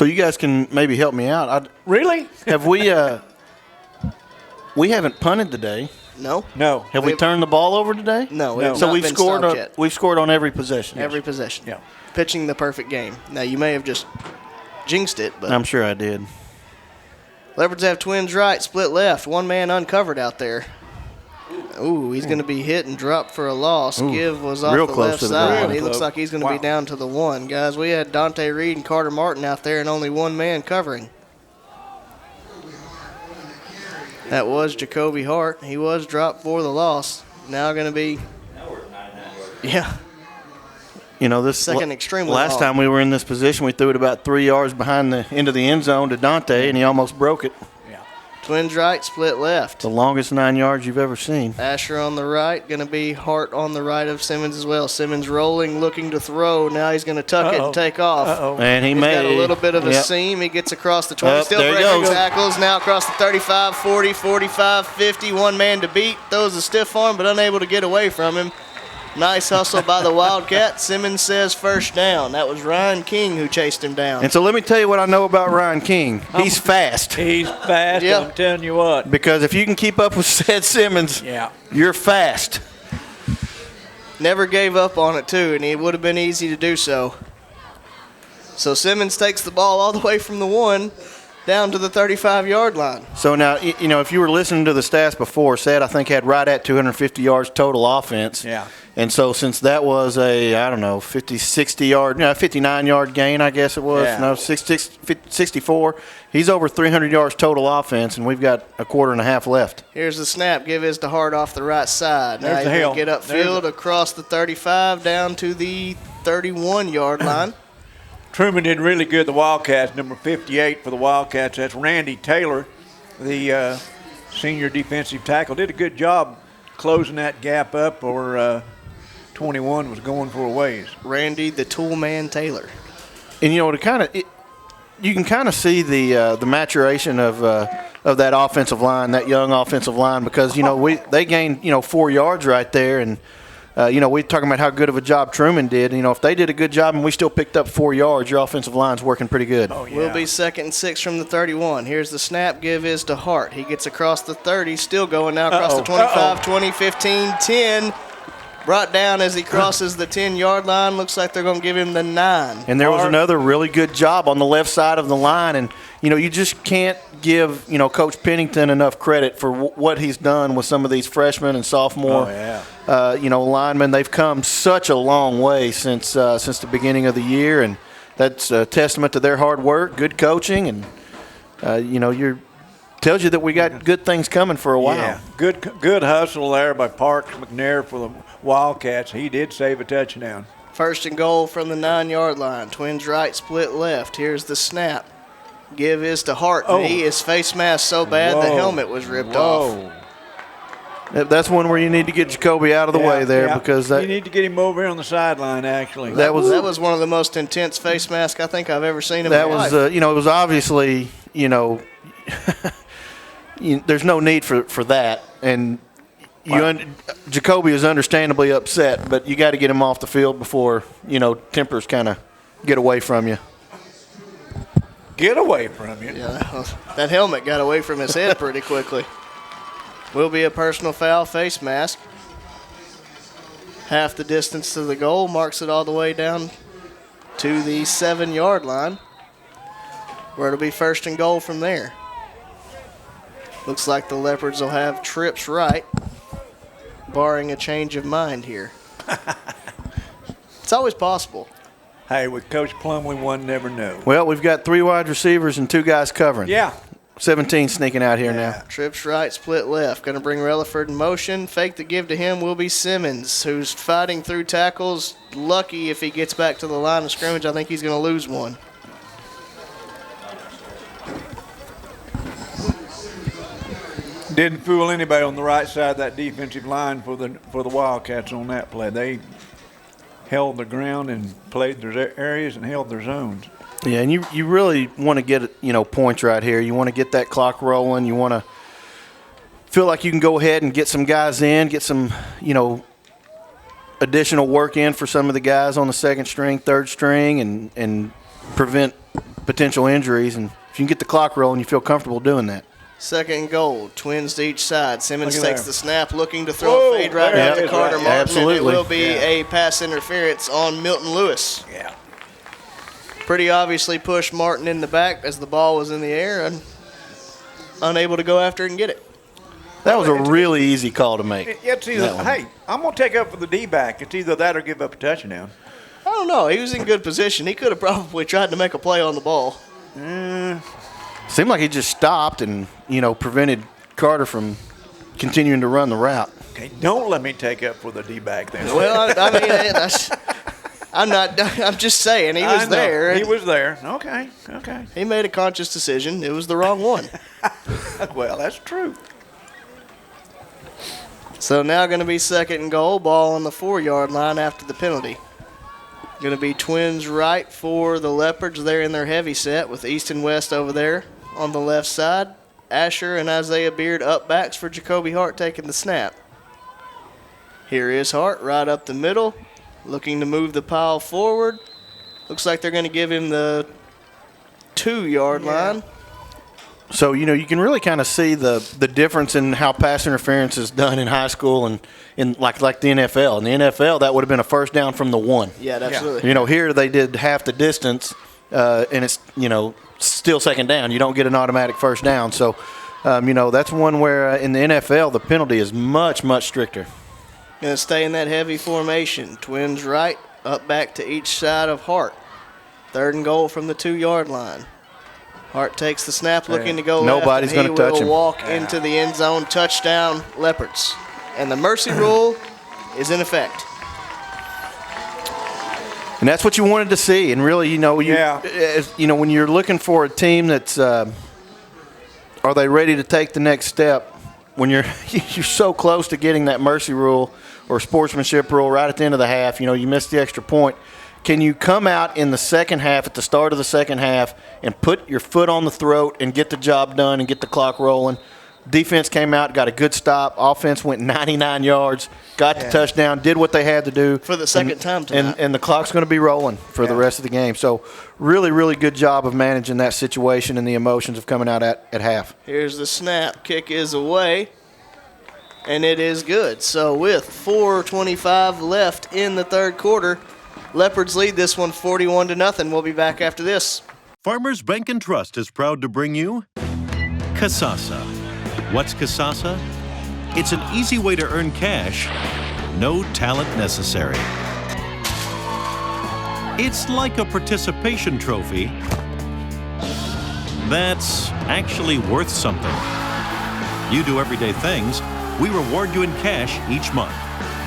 you guys can maybe help me out. Really? Have we? We haven't punted today. No. Have we turned the ball over today? No. So we've scored. We've scored on every possession. Every possession. Yeah. Pitching the perfect game. Now you may have just jinxed it, but I'm sure I did. Leopards have twins right, split left. One man uncovered out there. Ooh, he's going to be hit and dropped for a loss. Give was off the left side. He looks like he's going to be down to the 1. Guys, we had Dante Reed and Carter Martin out there and only one man covering. That was Jacoby Hart. He was dropped for the loss. Now going to be, yeah. You know, this second extremely last long. time we were in this position, we threw it about 3 yards behind the end of the end zone to Dante, and he almost broke it. Twins right, split left. The longest 9 yards you've ever seen. Asher on the right, going to be Hart on the right of Simmons as well. Simmons rolling, looking to throw. Now he's going to tuck it and take off. And he's got a little bit of a seam. He gets across the 20. Still breaking tackles. Now across the 35, 40, 45, 50. One man to beat. Throws a stiff arm, but unable to get away from him. Nice hustle by the Wildcat. Simmons says first down. That was Ryan King who chased him down. And so let me tell you what I know about Ryan King. He's fast. He's fast, I'm telling you what. Because if you can keep up with Seth Simmons, you're fast. Never gave up on it, too, and it would have been easy to do so. So Simmons takes the ball all the way from the 1 down to the 35-yard line. So now, you know, if you were listening to the stats before, Seth, I think, had right at 250 yards total offense. Yeah. And so since that was a, I don't know, 60-yard, 59-yard gain, I guess it was. Yeah. No, 64. He's over 300 yards total offense, and we've got a quarter and a half left. Here's the snap. Give his to Hart off the right side. Now There's he's the going hill. to get upfield across the 35 down to the 31-yard line. Trumann did really good, the Wildcats, number 58 for the Wildcats. That's Randy Taylor, the senior defensive tackle. Did a good job closing that gap up, or 21 was going for a ways. Randy the Tool Man Taylor. And, you know, you can kind of see the maturation of that offensive line, that young offensive line, because, you know, they gained, 4 yards right there, and we're talking about how good of a job Trumann did. You know, if they did a good job and we still picked up 4 yards, your offensive line's working pretty good. Oh, yeah. Will be 2nd and 6 from the 31. Here's the snap. Give is to Hart. He gets across the 30. Still going now across the 25, 20, 15, 10. Brought down as he crosses the 10-yard line. Looks like they're going to give him the 9. And there was another really good job on the left side of the line. And, you just can't give, Coach Pennington enough credit for what he's done with some of these freshmen and sophomore, linemen. They've come such a long way since the beginning of the year. And that's a testament to their hard work, good coaching, and, tells you that we got good things coming for a while. Yeah, good hustle there by Parks McNair for the Wildcats. He did save a touchdown. 1st and goal from the 9-yard line. Twins right, split left. Here's the snap. Give is to Hart. And he is face masked so bad the helmet was ripped off. That's one where you need to get Jacoby out of the way there because you need to get him over here on the sideline. Actually, that was one of the most intense face masks I think I've ever seen in my life. That was it was obviously there's no need for that, and Jacoby is understandably upset, but you got to get him off the field before tempers kind of get away from you. Get away from you. Yeah, that helmet got away from his head pretty quickly. Will be a personal foul, face mask. Half the distance to the goal, marks it all the way down to the 7-yard line, where it'll be 1st and goal from there. Looks like the Leopards will have trips right, barring a change of mind here. It's always possible. Hey, with Coach Plumlee, one never knows. Well, we've got 3 wide receivers and 2 guys covering. Yeah. 17 sneaking out here now. Trips right, split left. Going to bring Relaford in motion. Fake the give to him will be Simmons, who's fighting through tackles. Lucky if he gets back to the line of scrimmage. I think he's going to lose one. Didn't fool anybody on the right side of that defensive line for the Wildcats on that play. They held the ground and played their areas and held their zones. Yeah, and you really want to get points right here. You want to get that clock rolling. You want to feel like you can go ahead and get some guys in, get some additional work in for some of the guys on the 2nd string, 3rd string, and prevent potential injuries. And if you can get the clock rolling, you feel comfortable doing that. 2nd and goal, Twins to each side. Simmons takes the snap, looking to throw a fade right out to Carter Martin. Absolutely. And it will be a pass interference on Milton Lewis. Yeah. Pretty obviously pushed Martin in the back as the ball was in the air and unable to go after it and get it. That was a really easy call to make. It's either, hey, I'm going to take up for the D-back. It's either that or give up a touchdown. I don't know. He was in good position. He could have probably tried to make a play on the ball. Seemed like he just stopped and, prevented Carter from continuing to run the route. Okay, don't let me take up for the D-back then. Well, I mean, I'm just saying, he was there. He was there. Okay. He made a conscious decision. It was the wrong one. Well, that's true. So now going to be 2nd and goal, ball on the 4-yard line after the penalty. Going to be twins right for the Leopards. They're in their heavy set with East and West over there on the left side. Asher and Isaiah Beard up backs for Jacoby Hart taking the snap. Here is Hart right up the middle, looking to move the pile forward. Looks like they're going to give him the 2-yard line. So, you can really kind of see the difference in how pass interference is done in high school and in like the NFL. In the NFL, that would have been a first down from the 1. Yeah, absolutely. Here they did half the distance, and it's, still 2nd down. You don't get an automatic first down. So, that's one where in the NFL the penalty is much, much stricter. Going to stay in that heavy formation. Twins right, up back to each side of Hart. 3rd and goal from the 2-yard line. Hart takes the snap, looking to go left. Nobody's going to touch him. He will walk into the end zone. Touchdown, Leopards. And the mercy rule is in effect. And that's what you wanted to see. And really, when you're looking for a team that's, are they ready to take the next step? When you're so close to getting that mercy rule or sportsmanship rule right at the end of the half, you missed the extra point. Can you come out in the second half, at the start of the second half, and put your foot on the throat and get the job done and get the clock rolling? Defense came out, got a good stop. Offense went 99 yards, got the touchdown, did what they had to do. For the second time tonight. And the clock's going to be rolling for the rest of the game. So really, really good job of managing that situation and the emotions of coming out at half. Here's the snap. Kick is away, and it is good. So with 4:25 left in the 3rd quarter, Leopards lead this one 41-0. We'll be back after this. Farmers Bank and Trust is proud to bring you Kasasa. What's Kasasa? It's an easy way to earn cash, no talent necessary. It's like a participation trophy that's actually worth something. You do everyday things, we reward you in cash each month.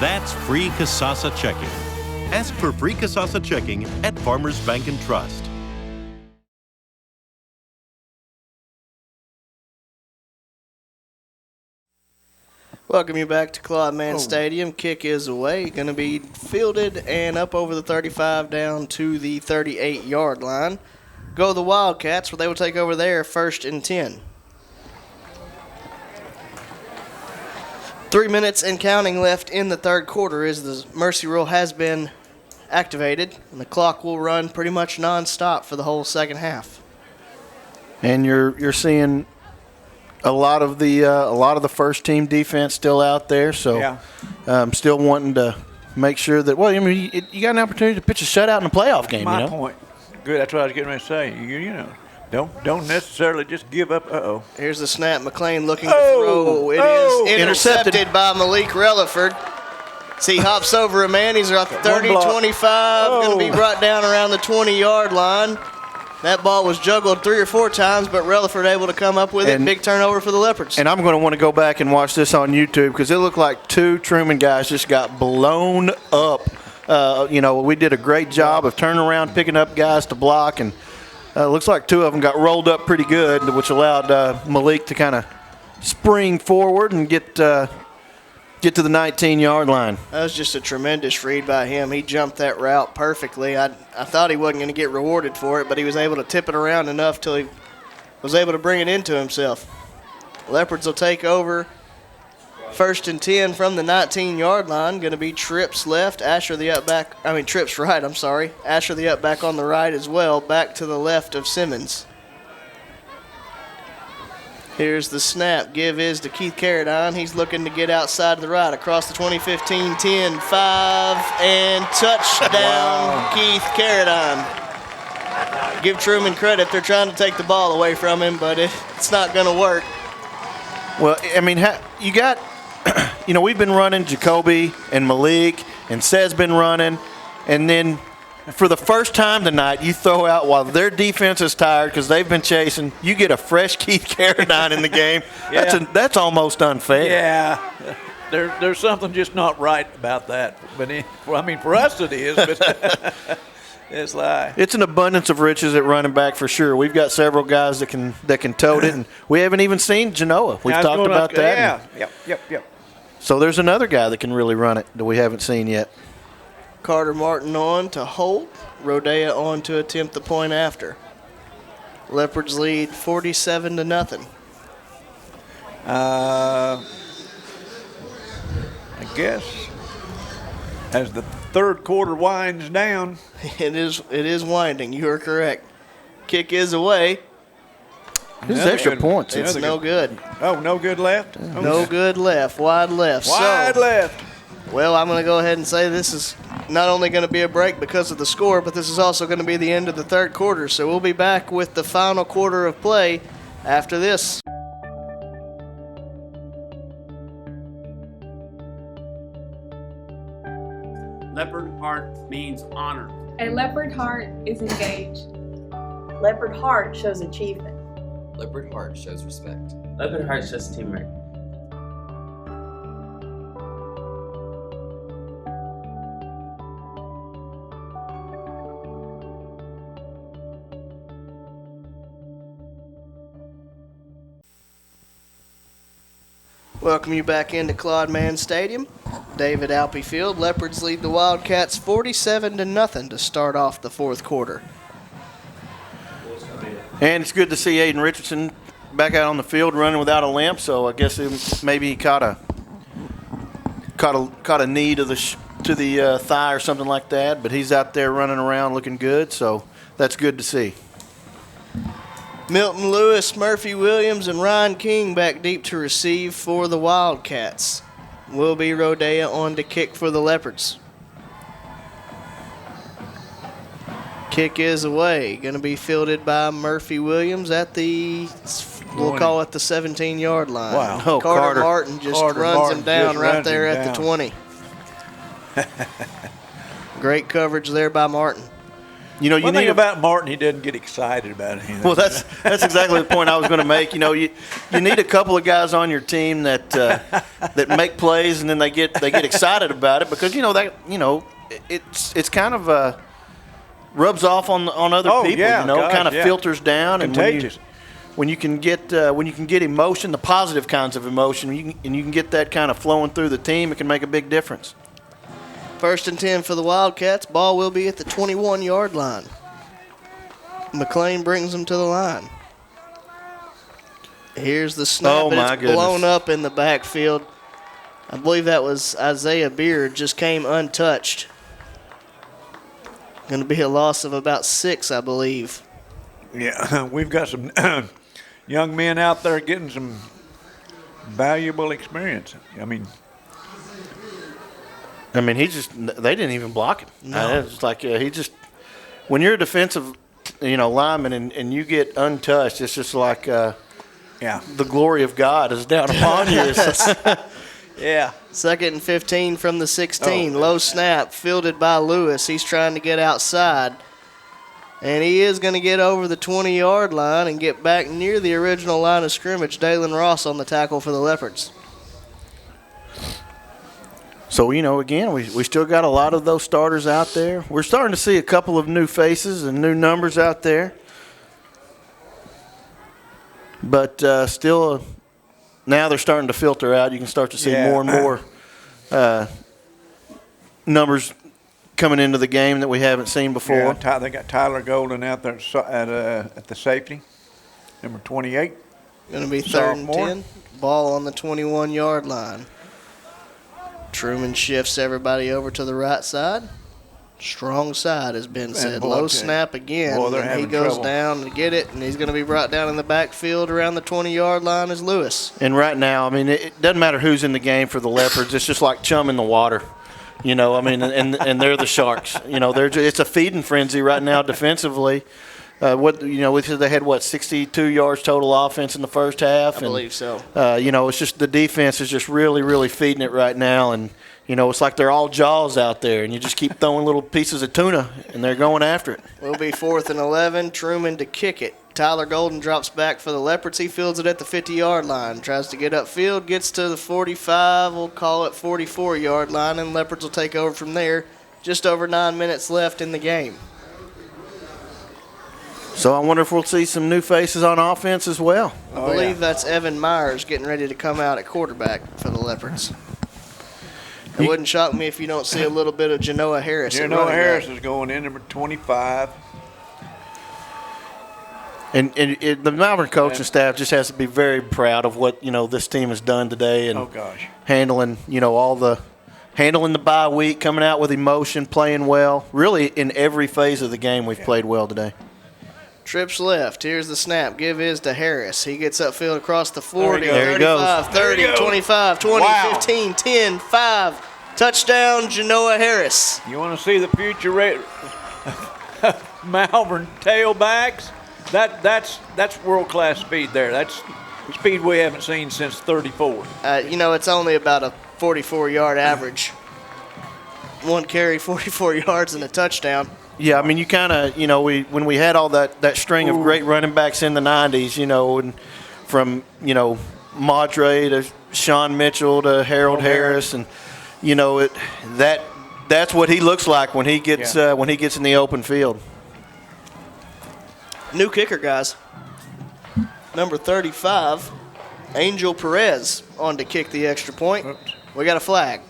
That's free Kasasa checking. Ask for free Kasasa checking at Farmers Bank and Trust. Welcome you back to Claude Mann Stadium. Kick is away. Going to be fielded and up over the 35 down to the 38-yard line. Go the Wildcats, where they will take over there 1st and 10. 3 minutes and counting left in the 3rd quarter as the mercy rule has been activated, and the clock will run pretty much nonstop for the whole second half. And you're seeing a lot of the first team defense still out there, so still wanting to make sure that you got an opportunity to pitch a shutout in a playoff game. My point. Good. That's what I was getting ready to say. Don't necessarily just give up. Here's the snap. McLean looking to throw. It is intercepted by Malik Relaford. See, hops over a man. He's at the 30, 25. Going to be brought down around the 20-yard line. That ball was juggled 3 or 4 times, but Relaford able to come up with it. Big turnover for the Leopards. And I'm going to want to go back and watch this on YouTube because it looked like 2 Trumann guys just got blown up. We did a great job of turning around, picking up guys to block, and looks like 2 of them got rolled up pretty good, which allowed Malik to kind of spring forward and get to the 19-yard line. That was just a tremendous read by him. He jumped that route perfectly. I thought he wasn't going to get rewarded for it, but he was able to tip it around enough till he was able to bring it into himself. Leopards will take over 1st and 10 from the 19-yard line. Going to be trips left. Trips right, I'm sorry. Asher the up back on the right as well, back to the left of Simmons. Here's the snap. Give is to Keith Carradine. He's looking to get outside to the right across the 20-15, 10, 5, and touchdown, Keith Carradine. Give Trumann credit. They're trying to take the ball away from him, but it's not going to work. Well, you got, we've been running Jacoby and Malik, and Seth's been running, and then for the first time tonight, you throw out while their defense is tired because they've been chasing. You get a fresh Keith Carradine in the game. Yeah. That's almost unfair. Yeah. There's something just not right about that. But I mean, for us it is. But it's like it's an abundance of riches at running back for sure. We've got several guys that can tote it, and we haven't even seen Genoa. We've talked about that. Yeah. Yep. So there's another guy that can really run it that we haven't seen yet. Carter Martin on to hold. Rodea on to attempt the point after. Leopards lead 47-0. I guess as the third quarter winds down, it is winding. You are correct. Kick is away. This is extra points. It's no good. Oh, no good left? No good left. Wide left. Left. Well, I'm going to go ahead and say this is not only going to be a break because of the score, but this is also going to be the end of the third quarter. So we'll be back with the final quarter of play after this. Leopard heart means honor. A leopard heart is engaged. Leopard heart shows achievement. Leopard heart shows respect. Leopard heart shows teamwork. Welcome you back into Claude Mann Stadium. David Alpe Field. Leopards lead the Wildcats 47-0 to start off the fourth quarter. And it's good to see Aiden Richardson back out on the field running without a limp. So I guess maybe he caught a knee to the thigh or something like that. But he's out there running around looking good. So that's good to see. Milton Lewis, Murphy Williams, and Ryan King back deep to receive for the Wildcats. Will be Rodea on to kick for the Leopards. Kick is away. Going to be fielded by Murphy Williams at we'll call it the 17-yard line. Wow. Oh, Carter Martin just runs him down right there at the 20. Great coverage there by Martin. You know, One thing about Martin, he doesn't get excited about anything. Well, that's exactly the point I was going to make. You know, you need a couple of guys on your team that make plays and then they get excited about it because it's kind of rubs off on other people. Yeah, kind of filters down. Contagious. And when you can get emotion, the positive kinds of emotion, and you can get that kind of flowing through the team, it can make a big difference. 1st and 10 for the Wildcats. Ball will be at the 21-yard line. McLean brings them to the line. Here's the snap. It's blown up in the backfield. I believe that was Isaiah Beard, just came untouched. Going to be a loss of about 6, I believe. Yeah, we've got some young men out there getting some valuable experience. I mean, they didn't even block him. No. It's like when you're a defensive, lineman and you get untouched, it's just like the glory of God is down upon you. Yeah. 2nd and 15 from the 16. Low snap fielded by Lewis. He's trying to get outside. And he is going to get over the 20-yard line and get back near the original line of scrimmage. Dalen Ross on the tackle for the Leopards. So, again, we still got a lot of those starters out there. We're starting to see a couple of new faces and new numbers out there. But still, now they're starting to filter out. You can start to see more and more numbers coming into the game that we haven't seen before. Yeah, they got Tyler Golden out there at the safety, number 28. Going to be 3rd and 10. Ball on the 21-yard line. Truman shifts everybody over to the right side. Strong side has been said. Low snap again. And he goes down to get it, and he's going to be brought down in the backfield around the 20-yard line as Lewis. And right now, it doesn't matter who's in the game for the Leopards. It's just like chum in the water. And they're the Sharks. It's a feeding frenzy right now defensively. They had 62 yards total offense in the first half. I believe so. It's just the defense is just really, really feeding it right now, and it's like they're all jaws out there, and you just keep throwing little pieces of tuna, and they're going after it. Will be 4th and 11. Trumann to kick it. Tyler Golden drops back for the Leopards. He fields it at the 50-yard line. Tries to get upfield, gets to the 45, we'll call it 44-yard line, and Leopards will take over from there. Just over 9 minutes left in the game. So I wonder if we'll see some new faces on offense as well. I believe that's Evan Myers getting ready to come out at quarterback for the Leopards. It wouldn't shock me if you don't see a little bit of Genoa Harris. Genoa Harris is going in, number 25. And the Malvern coaching staff just has to be very proud of what, this team has done today. And handling, handling the bye week, coming out with emotion, playing well. Really, in every phase of the game, we've played well today. Trips left. Here's the snap. Give is to Harris. He gets upfield across the 40, there he 35, goes. 30, 25, 20, Wow. 15, 10, 5. Touchdown, Genoa Harris. You want to see the future Malvern tailbacks? That's world-class speed there. That's speed we haven't seen since 34. It's only about a 44-yard average. One carry, 44 yards, and a touchdown. Yeah, I mean, you kind of, when we had all that string of great running backs in the 90s, and from, Madre to Sean Mitchell to Harold Harris, and, that's what he looks like when he gets in the open field. New kicker, guys. Number 35, Angel Perez, on to kick the extra point. Oops. We got a flag.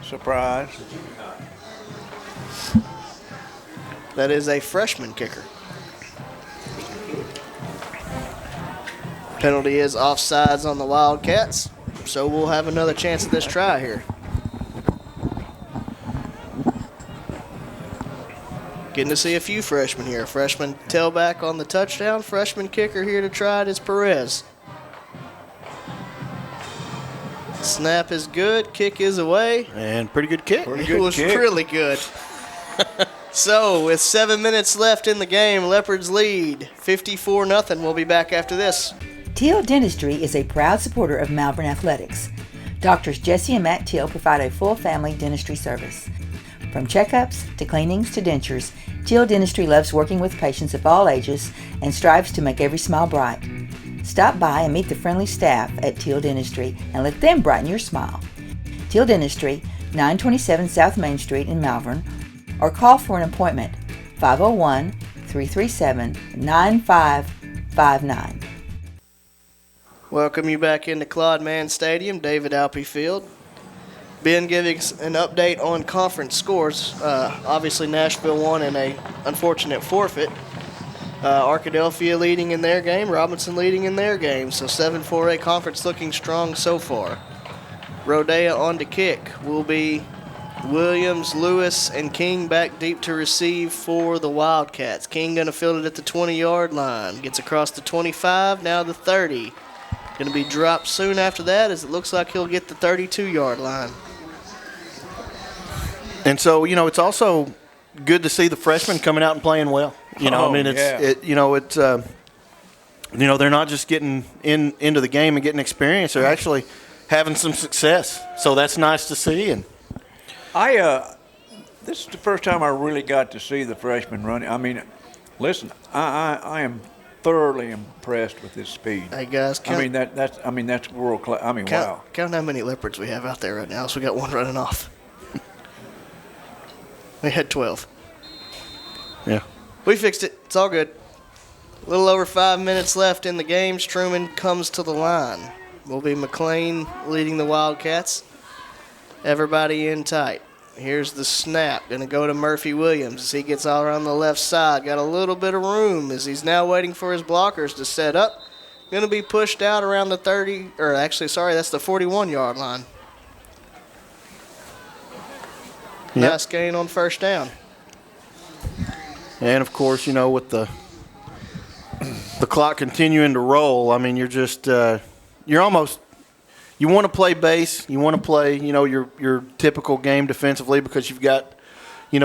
Surprise. That is a freshman kicker. Penalty is offsides on the Wildcats, so we'll have another chance at this try here. Getting to see a few freshmen here. Freshman tailback on the touchdown. Freshman kicker here to try it is Perez. Snap is good. Kick is away. And pretty good kick. It was really good. So, with 7 minutes left in the game, Leopards lead 54-0. We'll be back after this. Teal Dentistry is a proud supporter of Malvern Athletics. Doctors Jesse and Matt Teal provide a full family dentistry service. From checkups to cleanings to dentures, Teal Dentistry loves working with patients of all ages and strives to make every smile bright. Stop by and meet the friendly staff at Teal Dentistry and let them brighten your smile. Teal Dentistry, 927 South Main Street in Malvern, or call for an appointment, 501-337-9559. Welcome you back into Claude Mann Stadium, David Alpe Field. Ben giving us an update on conference scores. Obviously, Nashville won in a unfortunate forfeit. Arkadelphia leading in their game, Robinson leading in their game. So 7-4A conference looking strong so far. Rodea on to kick will be Williams, Lewis, and King back deep to receive for the Wildcats. King going to field it at the 20-yard line. Gets across the 25, now the 30. Going to be dropped soon after that, as it looks like he'll get the 32-yard line. And so, it's also good to see the freshmen coming out and playing well. They're not just getting into the game and getting experience. They're actually having some success. So that's nice to see. And this is the first time I really got to see the freshmen running. I mean, listen, I am thoroughly impressed with this speed. Hey guys, that's world class. I mean, wow. Count how many Leopards we have out there right now. So we got one running off. We had 12. Yeah. We fixed it. It's all good. A little over 5 minutes left in the game. Trumann comes to the line. Will be McLean leading the Wildcats. Everybody in tight. Here's the snap. Going to go to Murphy Williams as he gets all around the left side. Got a little bit of room as he's now waiting for his blockers to set up. Going to be pushed out around the 30, or actually, sorry, that's the 41-yard line. Yep. Nice gain on first down. And, of course, with the clock continuing to roll, I mean, you're just you want to play base. You want to play, your typical game defensively because you've got,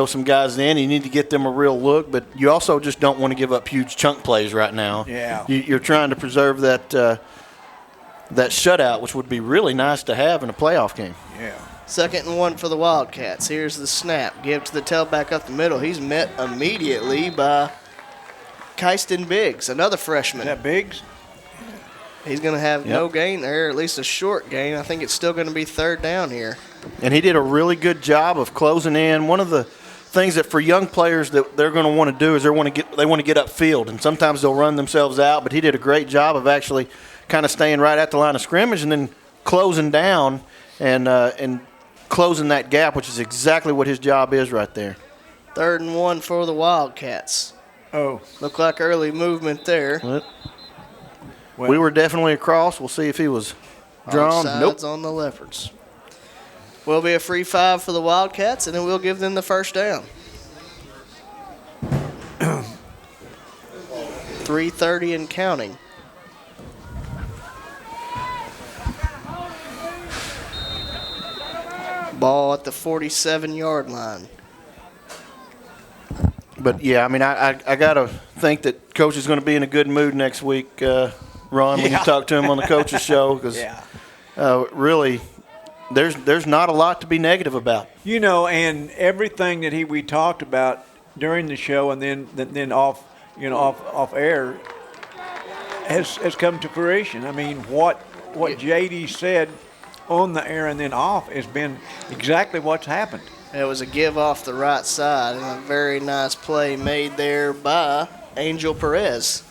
some guys in. You need to get them a real look, but you also just don't want to give up huge chunk plays right now. Yeah. You're trying to preserve that shutout, which would be really nice to have in a playoff game. Yeah. 2nd and 1 for the Wildcats. Here's the snap. Give to the tailback up the middle. He's met immediately by Keiston Biggs, another freshman. Is that Biggs? He's going to have no gain there, at least a short gain. I think it's still going to be 3rd down here. And he did a really good job of closing in. One of the things that for young players that they're going to want to do is they want to get upfield, and sometimes they'll run themselves out. But he did a great job of actually kind of staying right at the line of scrimmage and then closing down and closing that gap, which is exactly what his job is right there. 3rd and 1 for the Wildcats. Oh, look like early movement there. We were definitely across. We'll see if he was drawn. Offsides on the Leopards. Will be a free 5 for the Wildcats, and then we'll give them the 1st down. 3:30 and counting. Ball at the 47-yard line. But, yeah, I mean, I got to think that Coach is going to be in a good mood next week, Ron, when you talk to him on the coach's show, because really – There's not a lot to be negative about. You know, and everything that we talked about during the show and then off air has come to fruition. I mean, what JD said on the air and then off has been exactly what's happened. It was a give off the right side and a very nice play made there by Angel Perez,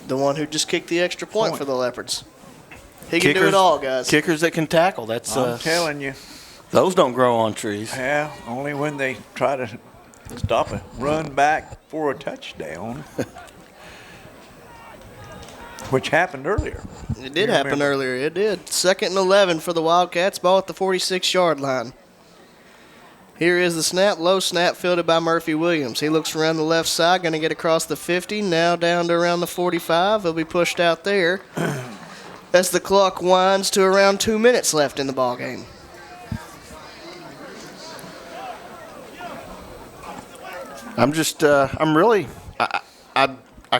the one who just kicked the extra point for the Leopards. He can do it all, guys. Kickers that can tackle. That's I'm telling you. Those don't grow on trees. Yeah, only when they try to stop a run back for a touchdown, which happened earlier. It did happen earlier. It did. 2nd and 11 for the Wildcats. Ball at the 46-yard line. Here is the snap. Low snap fielded by Murphy Williams. He looks around the left side, going to get across the 50. Now down to around the 45. He'll be pushed out there. As the clock winds to around 2 minutes left in the ball game. I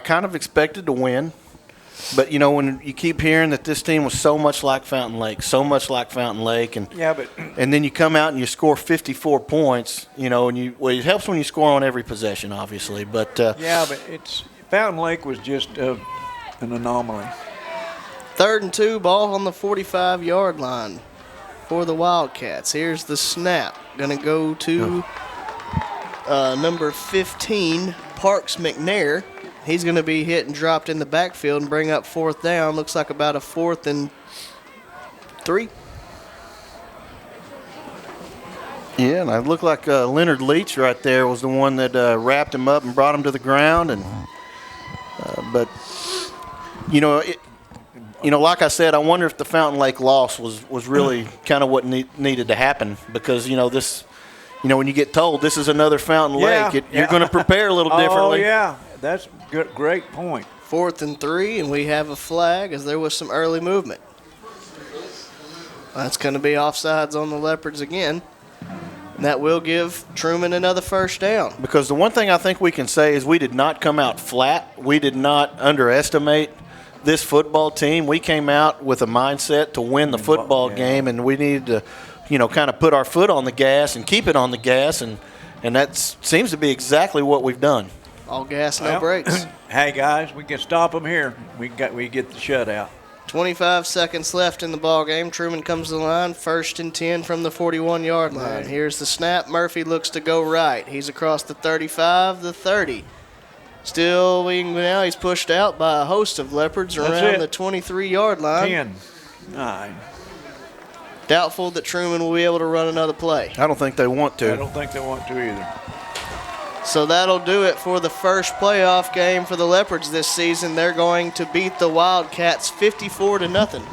kind of expected to win, but you know when you keep hearing that this team was so much like Fountain Lake, and then you come out and you score 54 points, you know, and it helps when you score on every possession, obviously, but but Fountain Lake was just an anomaly. 3rd and 2, ball on the 45-yard line for the Wildcats. Here's the snap. Going to go to number 15, Parks McNair. He's going to be hit and dropped in the backfield and bring up 4th down. Looks like about a 4th and 3. Yeah, and it looked like Leonard Leach right there was the one that wrapped him up and brought him to the ground. And but, you know, like I said, I wonder if the Fountain Lake loss was really kind of what needed to happen because, you know, this, you know, when you get told this is another Fountain Lake, you're going to prepare a little differently. Oh, yeah. That's a great point. 4th and 3, and we have a flag as there was some early movement. That's going to be offsides on the Leopards again. And that will give Trumann another 1st down. Because the one thing I think we can say is we did not come out flat. We did not underestimate this football team. We came out with a mindset to win the football game, and we needed to, you know, kind of put our foot on the gas and keep it on the gas, and that seems to be exactly what we've done. All gas, no brakes. Hey, guys, we can stop them here. We get the shutout. 25 seconds left in the ball game. Trumann comes to the line, 1st and 10 from the 41-yard line. Here's the snap. Murphy looks to go right. He's across the 35, the 30. Still waiting now. He's pushed out by a host of Leopards around the 23-yard line. 10, 9. Doubtful that Trumann will be able to run another play. I don't think they want to. I don't think they want to either. So that'll do it for the first playoff game for the Leopards this season. They're going to beat the Wildcats 54-0.